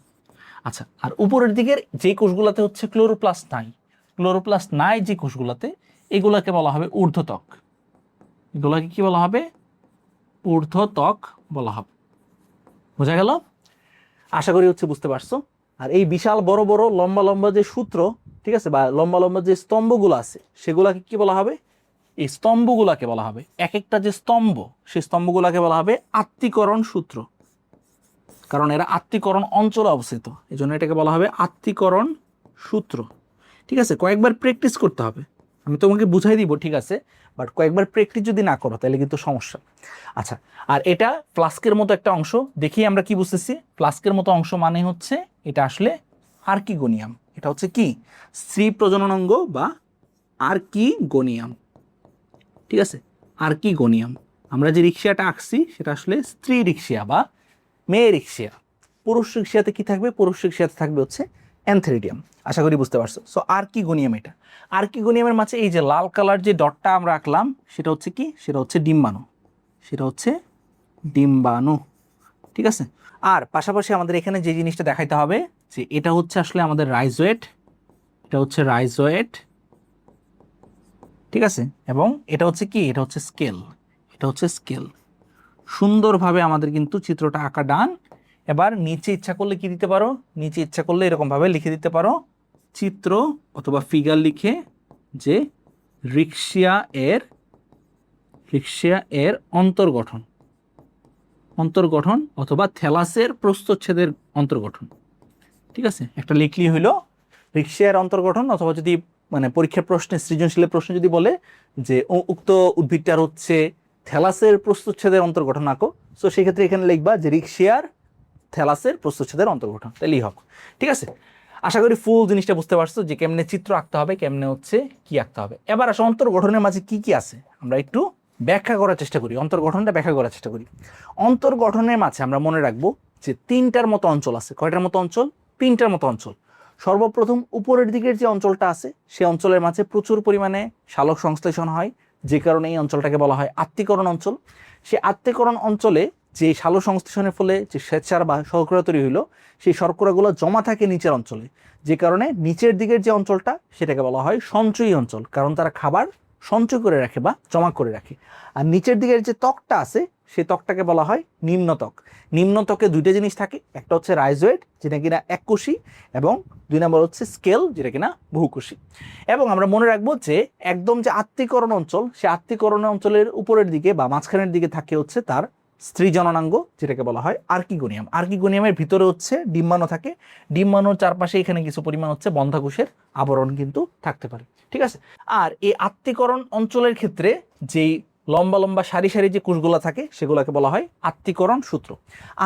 আচ্ছা, আর উপরের দিকের যে কোষগুলোতে হচ্ছে ক্লোরোপ্লাস্ট নাই, ক্লোরোপ্লাস্ট নাই যে কোষগুলোতে, এগুলাকে বলা হবে ঊর্ধ্বত্বক। এগুলাকে কি বলা হবে? ঊর্ধ্বত্বক বলা হবে। বোঝা গেল? আশা করি হচ্ছে বুঝতে পারছো। আর এই বিশাল বড় বড় লম্বা লম্বা যে সূত্র, ঠিক আছে, বা লম্বা লম্বা যে স্তম্ভগুলো আছে, সেগুলাকে কি বলা হবে? এই স্তম্ভগুলাকে বলা হবে, এক একটা যে স্তম্ভ, সেই স্তম্ভগুলাকে বলা হবে আত্তীকরণ সূত্র, কারণ এরা আত্তীকরণ অঞ্চলে অবস্থিত, এই জন্য এটাকে বলা হবে আত্তীকরণ সূত্র। ঠিক আছে, কয়েকবার প্র্যাকটিস করতে হবে, আমি তোমাকে বুঝাই দিব, ঠিক আছে, বাট কয়েকবার প্র্যাকটিস যদি না করো তাহলে কিন্তু সমস্যা। আচ্ছা, আর এটা ফ্লাস্কের মতো একটা অংশ, দেখি আমরা কি বুঝতেছি। ফ্লাস্কের মতো অংশ মানে হচ্ছে এটা আসলে আর্কিগোনিয়াম। এটা হচ্ছে কি? স্ত্রী প্রজননাঙ্গ বা আর্কিগোনিয়াম। ঠিক আছে, আর্কিগোনিয়াম। আমরা যে রিক্সাটা আঁকছি সেটা আসলে স্ত্রী রিক্সিয়া বা মেয়ে রিক্সিয়া। পুরুষ রিক্সিয়াতে কি থাকবে? পুরুষ রিক্সিয়াতে থাকবে হচ্ছে অ্যানথেরিডিয়াম। আশা করি বুঝতে পারছো। সো আর্কিগোনিয়াম, এটা আর্কিগোনিয়ামের মাঝে এই যে লাল কালার যে ডটটা আমরা আঁকলাম, সেটা হচ্ছে কি? সেটা হচ্ছে ডিম্বাণু। সেটা হচ্ছে ডিম্বাণু। ঠিক আছে, আর পাশাপাশি আমাদের এখানে যে জিনিসটা দেখাইতে হবে যে এটা হচ্ছে আসলে আমাদের রাইজোয়েট, এটা হচ্ছে রাইজোয়েট। ঠিক আছে, এবং এটা হচ্ছে কি? এটা হচ্ছে স্কেল। এটা হচ্ছে স্কেল। সুন্দরভাবে আমাদের কিন্তু চিত্রটা আঁকা ডান। এবার নিচে ইচ্ছা করলে কি দিতে পারো? নিচে ইচ্ছা করলে এরকমভাবে লিখে দিতে পারো, চিত্র অথবা ফিগার লিখে, যে রিক্সিয়া এর অন্তর্গঠন, অন্তর্গঠন অথবা থ্যালাসের প্রস্থচ্ছেদের অন্তর্গঠন। ঠিক আছে, একটা লিখলি হইলো রিক্সিয়ার অন্তর্গঠন, অথবা যদি মানে পরীক্ষার প্রশ্নে, সৃজনশীলের প্রশ্নে যদি বলে যে উক্ত উদ্ভিদটার হচ্ছে থ্যালাসের প্রস্থচ্ছেদের অন্তর্গঠন আঁকো, সো সেক্ষেত্রে এখানে লিখবা যে রিক্সিয়ার থ্যালাসের প্রস্থচ্ছেদের অন্তর্গঠন, তাহলেই হোক। ঠিক আছে, আশা করি ফুল জিনিসটা বুঝতে পারছো যে কেমনে চিত্র আঁকতে হবে, কেমনে হচ্ছে কি আঁকতে হবে। এবার আসো অন্তর্গঠনের মাঝে কি কি আছে আমরা একটু ব্যাখ্যা করার চেষ্টা করি, অন্তর্গঠনটা ব্যাখ্যা করার চেষ্টা করি। অন্তর্গঠনের মাঝে আমরা মনে রাখবো যে তিনটার মতো অঞ্চল আছে। কয়টার মতো অঞ্চল? তিনটার মতো অঞ্চল। সর্বপ্রথম উপরের দিকের যে অঞ্চলটা আছে, সেই অঞ্চলের মাঝে প্রচুর পরিমাণে সালোক সংশ্লেষণ হয়, যে কারণে এই অঞ্চলটাকে বলা হয় আত্তীকরণ অঞ্চল। সেই আত্তীকরণ অঞ্চলে যে সালোক সংশ্লেষণের ফলে যে শ্বেতসার বা শর্করা তৈরি হইলো, সেই শর্করাগুলো জমা থাকে নিচের অঞ্চলে, যে কারণে নিচের দিকের যে অঞ্চলটা সেটাকে বলা হয় সঞ্চয়ী অঞ্চল, কারণ তারা খাবার সঞ্চয় করে রাখে বা জমা করে রাখে। আর নিচের দিকের যে ত্বকটা আছে, সেই ত্বকটাকে বলা হয় নিম্নত্বক। নিম্নত্বকে দুইটা জিনিস থাকে, একটা হচ্ছে রাইজোয়েড যেটা কিনা এককোষী, এবং দুই নম্বর হচ্ছে স্কেল যেটা কিনা বহুকোষী। এবং আমরা মনে রাখবো যে একদম যে আত্তীকরণ অঞ্চল, সেই আত্তীকরণ অঞ্চলের উপরের দিকে বা মাঝখানের দিকে থাকে হচ্ছে তার স্ত্রী জননাঙ্গ, যেটাকে বলা হয় আর্কিগোনিয়াম। আর্কিগোনিয়ামের ভিতরে হচ্ছে ডিম্বাণু থাকে, ডিম্বাণুর চারপাশে এখানে কিছু পরিমাণ হচ্ছে বন্ধ্যাকোষের আবরণ কিন্তু থাকতে পারে। ঠিক আছে, আর এই আত্তীকরণ অঞ্চলের ক্ষেত্রে যেই লম্বা লম্বা সারি সারি যে কোষগুলা থাকে, সেগুলোকে বলা হয় আত্তীকরণ সূত্র।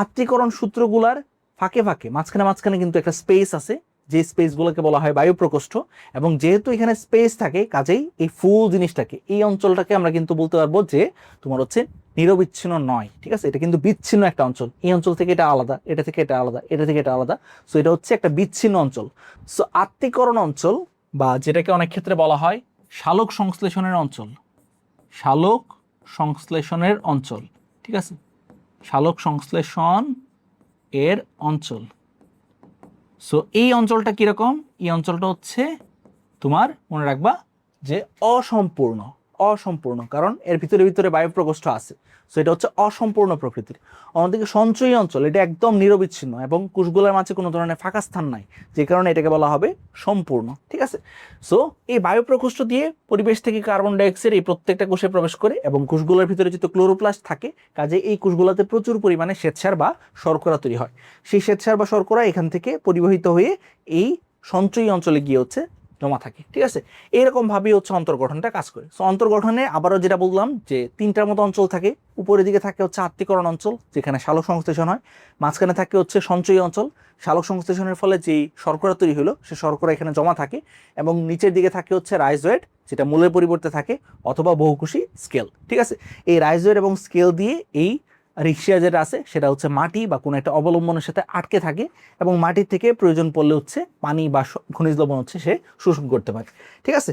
আত্তীকরণ সূত্রগুলার ফাঁকে ফাঁকে মাঝখানে মাঝখানে কিন্তু একটা স্পেস আছে, যে স্পেসগুলোকে বলা হয় বায়ু প্রকোষ্ঠ। এবং যেহেতু এখানে স্পেস থাকে, কাজেই এই ফুল জিনিসটাকে, এই অঞ্চলটাকে আমরা কিন্তু বলতে পারবো যে তোমার হচ্ছে নিরবিচ্ছিন্ন নয়। ঠিক আছে, এটা কিন্তু বিচ্ছিন্ন একটা অঞ্চল। এই অঞ্চল থেকে এটা আলাদা, এটা থেকে এটা আলাদা, এটা থেকে এটা আলাদা। সো এটা হচ্ছে একটা বিচ্ছিন্ন অঞ্চল। সো আত্তীকরণ অঞ্চল, বা যেটাকে অনেক ক্ষেত্রে বলা হয় সালোক সংশ্লেষণের অঞ্চল, সালোক সংশ্লেষণের অঞ্চল। ঠিক আছে, সালোক সংশ্লেষণ এর অঞ্চল। সো এই অঞ্চলটা কিরকম? এই অঞ্চলটা হচ্ছে তোমার মনে রাখবা যে অসম্পূর্ণ, অসম্পূর্ণ, কারণ এর ভিতরে ভিতরে বায়ু প্রকোষ্ঠ আছে। সো এটা হচ্ছে অসম্পূর্ণ প্রকৃতির। অন্যদিকে সঞ্চয়ী অঞ্চল, এটা একদম নিরবিচ্ছিন্ন এবং কোষগুলোর মাঝে কোনো ধরনের ফাঁকা স্থান নাই, যে কারণে এটাকে বলা হবে সম্পূর্ণ। ঠিক আছে, সো এই বায়ু প্রকোষ্ঠ দিয়ে পরিবেশ থেকে কার্বন ডাইঅক্সাইড এই প্রত্যেকটা কোষে প্রবেশ করে, এবং কোষগুলোর ভিতরে যেহেতু ক্লোরোপ্লাস্ট থাকে, কাজে এই কোষগুলোতে প্রচুর পরিমাণে শ্বেতসার বা শর্করা তৈরি হয়। সেই শ্বেতসার বা শর্করা এখান থেকে পরিবহিত হয়ে এই সঞ্চয়ী অঞ্চলে গিয়ে হচ্ছে জমা থাকে, ঠিক আছে। এইরকম ভাবেই হচ্ছে অন্তর্গঠনটা কাজ করে। সো অন্তর্গঠনে আবারও যেটা বললাম যে তিনটার মতো অঞ্চল থাকে। উপরের দিকে থাকে হচ্ছে আত্তীকরণ অঞ্চল, যেখানে সালোক সংশ্লেষণ হয়। মাঝখানে থাকে হচ্ছে সঞ্চয়ী অঞ্চল, সালোক সংশ্লেষণের ফলে যেই শর্করা তৈরি হলো সে শর্করা এখানে জমা থাকে। এবং নিচের দিকে থাকে হচ্ছে রাইজোয়েড, যেটা মূলের পরিবর্তে থাকে, অথবা বহুকোষী স্কেল, ঠিক আছে। এই রাইজোয়েড এবং স্কেল দিয়ে এই রিক্সিয়া যেটা আছে সেটা হচ্ছে মাটি বা কোনো একটা অবলম্বনের সাথে আটকে থাকে, এবং মাটির থেকে প্রয়োজন পড়লে হচ্ছে পানি বা খনিজ লবণ হচ্ছে সে শোষণ করতে পারে, ঠিক আছে।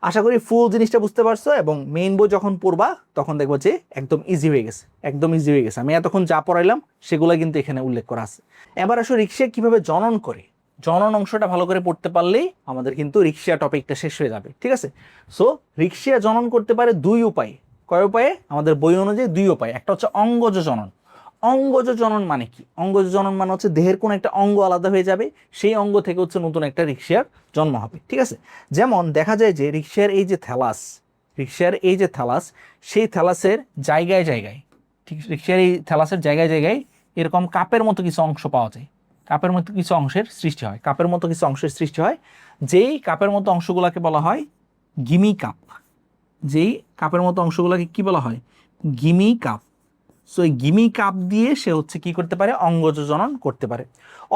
আশা করি ফুল জিনিসটা বুঝতে পারছো, এবং মেইন বই যখন পড়বা তখন দেখবো যে একদম ইজি হয়ে গেছে, একদম ইজি হয়ে গেছে। আমি এতক্ষণ যা পড়াইলাম সেগুলো কিন্তু এখানে উল্লেখ করা আছে। এবার আসো রিক্সিয়া কিভাবে জনন করে। জনন অংশটা ভালো করে পড়তে পারলেই আমাদের কিন্তু রিক্সিয়া টপিকটা শেষ হয়ে যাবে, ঠিক আছে। সো রিক্সিয়া জনন করতে পারে দুই উপায়ে। কয় উপায়ে? আমাদের বই অনুযায়ী দুই উপায়। একটা হচ্ছে অঙ্গজ জনন। অঙ্গজ জনন মানে কি? অঙ্গজ জনন মানে হচ্ছে দেহের কোনো একটা অঙ্গ আলাদা হয়ে যাবে, সেই অঙ্গ থেকে হচ্ছে নতুন একটা রিক্সিয়ার জন্ম হবে, ঠিক আছে। যেমন দেখা যায় যে রিক্সিয়ার এই যে থ্যালাস, রিক্সিয়ার এই যে থ্যালাস, সেই থ্যালাসের জায়গায় জায়গায়, ঠিক রিক্সিয়ার এই থ্যালাসের জায়গায় জায়গায় এরকম কাপের মতো কিছু অংশ পাওয়া যায়। কাপের মতো কিছু অংশের সৃষ্টি হয়, কাপের মতো কিছু অংশের সৃষ্টি হয়। যেই কাপের মতো অংশগুলোকে বলা হয় গিমি কাপ। যেই কাপের মতো অংশগুলোকে কি বলা হয়? Gimme cup. সো এই গিমি কাপ দিয়ে সে হচ্ছে কি করতে পারে? অঙ্গজ জনন করতে পারে।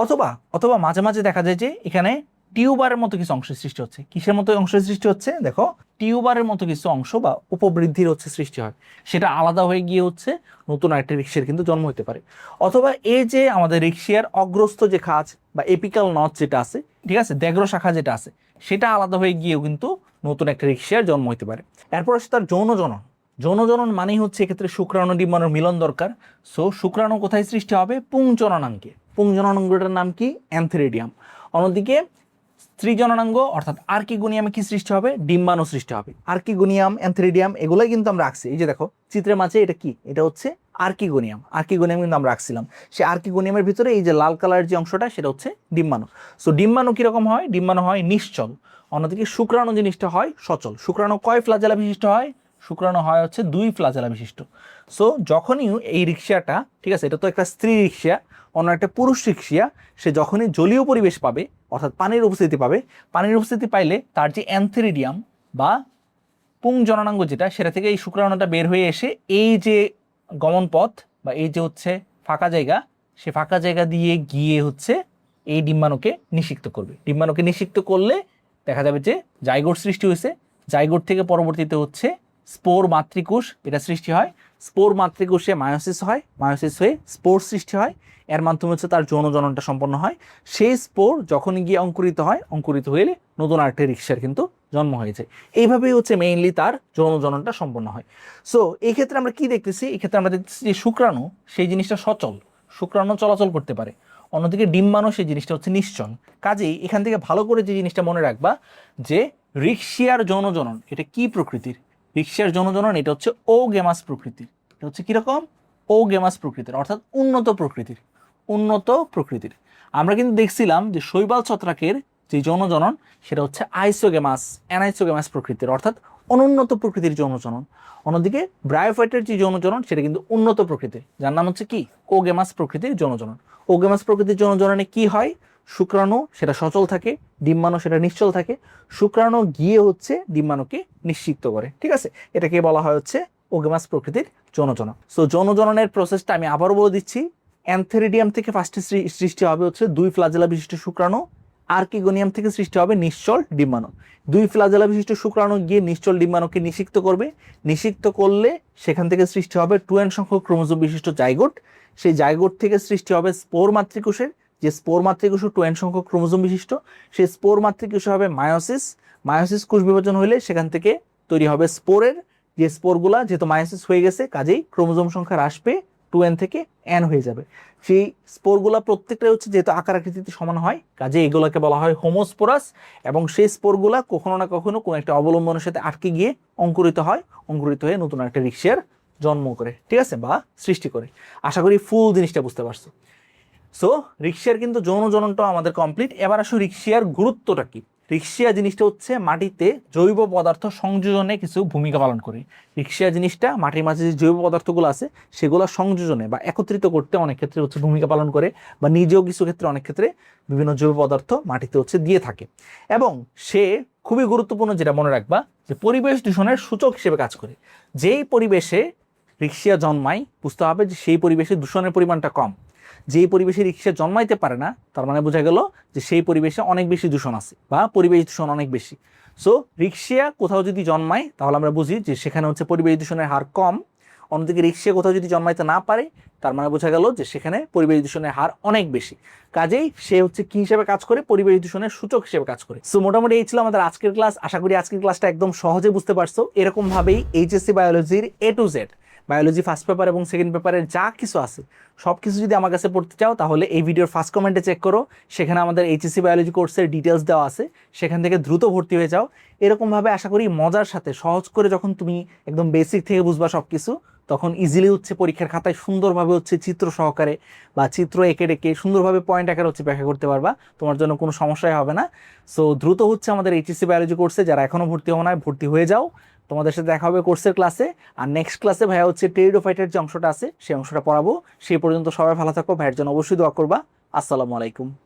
অথবা অথবা মাঝে মাঝে দেখা যায় যে এখানে টিউবারের মতো কিছু অংশের সৃষ্টি হচ্ছে। কিসের মতো অংশের সৃষ্টি হচ্ছে? দেখো, টিউবারের মতো কিছু অংশ বা উপবৃদ্ধির হচ্ছে সৃষ্টি হয়, সেটা আলাদা হয়ে গিয়ে হচ্ছে নতুন আরেকটা রিক্সিয়ার কিন্তু জন্ম হতে পারে। অথবা এই যে আমাদের রিক্সিয়ার অগ্রস্থ যে খাঁজ বা এপিক্যাল নচ যেটা আছে, ঠিক আছে, দেগ্র শাখা যেটা আছে, সেটা আলাদা হয়ে গিয়েও কিন্তু নতুন একটা রিক্সিয়ার জন্ম হতে পারে। এরপর আসে তার যৌন জনন। যৌন জনন মানেই হচ্ছে এক্ষেত্রে শুক্রাণু ডিম্বাণুর মিলন দরকার। সো শুক্রাণু কোথায় সৃষ্টি হবে? পুংজননাঙ্গে। পুংজননাঙ্গটার নাম কি? অ্যান্থেরিডিয়াম। অন্যদিকে স্ত্রী জননাঙ্গ অর্থাৎ আর্কিগোনিয়ামে কি সৃষ্টি হবে? ডিম্বাণু সৃষ্টি হবে। আর্কিগোনিয়াম, অ্যান্থেরিডিয়াম এগুলাই কিন্তু আমরা রাখছি। এই যে দেখো চিত্রের মাঝে এটা কি? এটা হচ্ছে আর্কিগোনিয়াম। আর্কিগোনিয়াম কিন্তু আমরা রাখছিলাম। সে আর্কিগোনিয়ামের ভিতরে এই যে লাল কালারের যে অংশটা সেটা হচ্ছে ডিম্বাণু। সো ডিম্বাণু কিরকম হয়? ডিম্বাণু হয় নিশ্চল। অন্যদিকে শুক্রাণু জিনিসটা হয় সচল। শুক্রাণু কয় ফ্লাজেলা বিশিষ্ট হয়? শুক্রাণু হয় হচ্ছে 2 ফ্লাজেলা বিশিষ্ট। সো যখনই এই রিক্সিয়াটা, ঠিক আছে, এটা তো একটা স্ত্রী রিক্সিয়া, অন্য একটা পুরুষ রিক্সিয়া, সে যখনই জলীয় পরিবেশ পাবে অর্থাৎ পানির উপস্থিতি পাবে, পানির উপস্থিতি পাইলে তার যে অ্যান্থেরিডিয়াম বা পুংজননাঙ্গ যেটা, সেটা থেকে এই শুক্রাণুটা বের হয়ে এসে এই যে গমন পথ বা এই যে হচ্ছে ফাঁকা জায়গা, সে ফাঁকা জায়গা দিয়ে গিয়ে হচ্ছে এই ডিম্বাণুকে নিষিক্ত করবে। ডিম্বাণুকে নিষিক্ত করলে দেখা যাবে যে জাইগোট সৃষ্টি হয়েছে। জাইগোট থেকে পরবর্তীতে হচ্ছে স্পোর মাতৃকোষ এটা সৃষ্টি হয়। স্পোর মাতৃকোষে মায়োসিস হয়, মায়োসিস হয়ে স্পোর সৃষ্টি হয়। এর মাধ্যমে হচ্ছে তার যৌন জননটা সম্পন্ন হয়। সেই স্পোর যখনই গিয়ে অঙ্কুরিত হয়, অঙ্কুরিত হলে নতুন আরেকটা রিক্সার কিন্তু জন্ম হয়েছে। এইভাবেই হচ্ছে মেইনলি তার যৌন জননটা সম্পন্ন হয়। সো এই ক্ষেত্রে আমরা কি দেখতেছি? এই ক্ষেত্রে আমরা দেখতেছি যে শুক্রাণু সেই জিনিসটা সচল, শুক্রাণু চলাচল করতে পারে। অন্যদিকে ডিম্বাণু সেই জিনিসটা হচ্ছে নিশ্চল। কাজেই এখান থেকে ভালো করে যে জিনিসটা মনে রাখবা যে রিক্সিয়ার যৌন জনন এটা কি প্রকৃতির? রিক্সিয়ার যৌন জনন এটা হচ্ছে ও গেমাস প্রকৃতির। এটা হচ্ছে কিরকম? ও গেমাস প্রকৃতির, অর্থাৎ উন্নত প্রকৃতির। উন্নত প্রকৃতির। আমরা কিন্তু দেখছিলাম যে শৈবাল ছত্রাকের যে যৌন জনন সেটা হচ্ছে আইসোগেমাস, অ্যানাইসোগেমাস প্রকৃতির, অর্থাৎ অনুন্নত প্রকৃতির যৌন জনন। অন্যদিকে ব্রায়োফাইটের যে যৌন জনন সেটা কিন্তু উন্নত প্রকৃতির, যার নাম হচ্ছে কি? ওগেমাস প্রকৃতির যৌন জনন। ওগেমাস প্রকৃতির যৌন জননে কি হয়? শুক্রাণু সেটা সচল থাকে, ডিম্বাণু সেটা নিশ্চল থাকে। শুক্রাণু গিয়ে হচ্ছে ডিম্বাণুকে নিশ্চিক্ত করে, ঠিক আছে। এটাকে বলা হয় হচ্ছে ওগেমাস প্রকৃতির যৌন জনন। সো যৌন জননের প্রসেসটা আমি আবারও বলে দিচ্ছি। অ্যান্থেরিডিয়াম থেকে ফার্স্টে সৃষ্টি হবে হচ্ছে 2 ফ্লাজেলা বিশিষ্ট শুক্রাণু। আর্কিগোনিয়াম থেকে সৃষ্টি হবে নিশ্চল ডিম্বাণু। 2 ফ্লাজেলা বিশিষ্ট শুক্রাণু গিয়ে নিশ্চল ডিম্বাণুকে নিষিক্ত করবে। নিষিক্ত করলে সেখান থেকে সৃষ্টি হবে 2n সংখ্যক ক্রোমোজোম বিশিষ্ট জাইগোট। সেই জাইগোট থেকে সৃষ্টি হবে স্পোর মাতৃকোষের, যে স্পোর মাতৃকোষ 2n সংখ্যক ক্রোমোজোম বিশিষ্ট। সেই স্পোর মাতৃকোষে হবে মায়োসিস। মায়োসিস কোষ বিভাজন হলে সেখান থেকে তৈরি হবে স্পোরের, যে স্পোরগুলা যেহেতু মায়োসিস হয়ে গেছে কাজেই ক্রোমোজোম সংখ্যা হ্রাস পেয়ে 2n থেকে n হয়ে যাবে। সেই স্পোরগুলা প্রত্যেকটাই হচ্ছে যেহেতু আকার আকৃতিতে সমান হয় কাজে এগুলোকে বলা হয় হোমোস্পোরাস। এবং সেই স্পোরগুলা কখনো না কখনো কোনো একটা অবলম্বনের সাথে আটকে গিয়ে অঙ্কুরিত হয়, অঙ্কুরিত হয়ে নতুন একটা রিক্সিয়ার জন্ম করে, ঠিক আছে, বা সৃষ্টি করে। আশা করি ফুল জিনিসটা বুঝতে পারছো। সো রিক্সিয়ার কিন্তু যৌন জননটাও আমাদের কমপ্লিট। এবার আসো রিক্সিয়ার গুরুত্বটা কি। রিক্সিয়া জিনিসটা হচ্ছে মাটিতে জৈব পদার্থ সংযোজনে কিছু ভূমিকা পালন করে। রিক্সিয়া জিনিসটা মাটির মাঝে যে জৈব পদার্থগুলো আছে সেগুলো সংযোজনে বা একত্রিত করতে অনেক ক্ষেত্রে হচ্ছে ভূমিকা পালন করে, বা নিজেও কিছু ক্ষেত্রে অনেক ক্ষেত্রে বিভিন্ন জৈব পদার্থ মাটিতে হচ্ছে দিয়ে থাকে। এবং সে খুবই গুরুত্বপূর্ণ, যেটা মনে রাখবা, যে পরিবেশ দূষণের সূচক হিসেবে কাজ করে। যেই পরিবেশে রিক্সিয়া জন্মায় বুঝতে হবে যে সেই পরিবেশে দূষণের পরিমাণটা কম। যেই পরিবেশে রিক্সা জন্মাইতে পারে না, তার মানে বোঝা গেল যে সেই পরিবেশে অনেক বেশি দূষণ আছে বা পরিবেশ দূষণ অনেক বেশি। সো রিক্সা কোথাও যদি জন্মায় তাহলে আমরা বুঝি যে সেখানে হচ্ছে পরিবেশ দূষণের হার কম। অন্যদিকে রিক্সা কোথাও যদি জন্মাইতে না পারে, তার মানে বোঝা গেল যে সেখানে পরিবেশ দূষণের হার অনেক বেশি। কাজেই সে হচ্ছে কি হিসেবে কাজ করে, পরিবেশ দূষণের সূচক হিসেবে কাজ করে। সো মোটামুটি এই ছিল আমাদের আজকের ক্লাস। আশা করি আজকের ক্লাসটা একদম সহজে বুঝতে পারছো। এরকম ভাবেই এইচএসসি বায়োলজির A to Z, biology first paper এবং সেকেন্ড পেপারের যা কিছু আছে সব কিছু যদি আমার কাছে পড়তে চাও, তাহলে এই ভিডিওর ফার্স্ট কমেন্টে চেক করো, সেখানে আমাদের এইচএসসি বায়োলজি কোর্সের ডিটেলস দেওয়া আছে, সেখান থেকে দ্রুত ভর্তি হয়ে যাও। এরকমভাবে আশা করি মজার সাথে সহজ করে যখন তুমি একদম বেসিক থেকে বুঝবা সব কিছু, তখন ইজিলি হচ্ছে পরীক্ষার খাতায় সুন্দরভাবে হচ্ছে চিত্র সহকারে বা চিত্র এঁকে রেখে সুন্দরভাবে পয়েন্ট আকারে হচ্ছে ব্যাখ্যা করতে পারবা, তোমার জন্য কোনো সমস্যাই হবে না। সো দ্রুত হচ্ছে আমাদের এইচএসসি বায়োলজি কোর্সে যারা এখনও ভর্তি হও না, ভর্তি হয়ে যাও। তোমাদের সাথে দেখা হবে কোর্সের ক্লাসে। আর নেক্সট ক্লাসে ভাইয়া হচ্ছে টেরিডোফাইটের যে অংশটা আছে সেই অংশটা পড়াবো। সেই পর্যন্ত সবাই ভালো থাকো, ভাইয়ের জন্য অবশ্যই দোয়া করবা। আসসালামু আলাইকুম।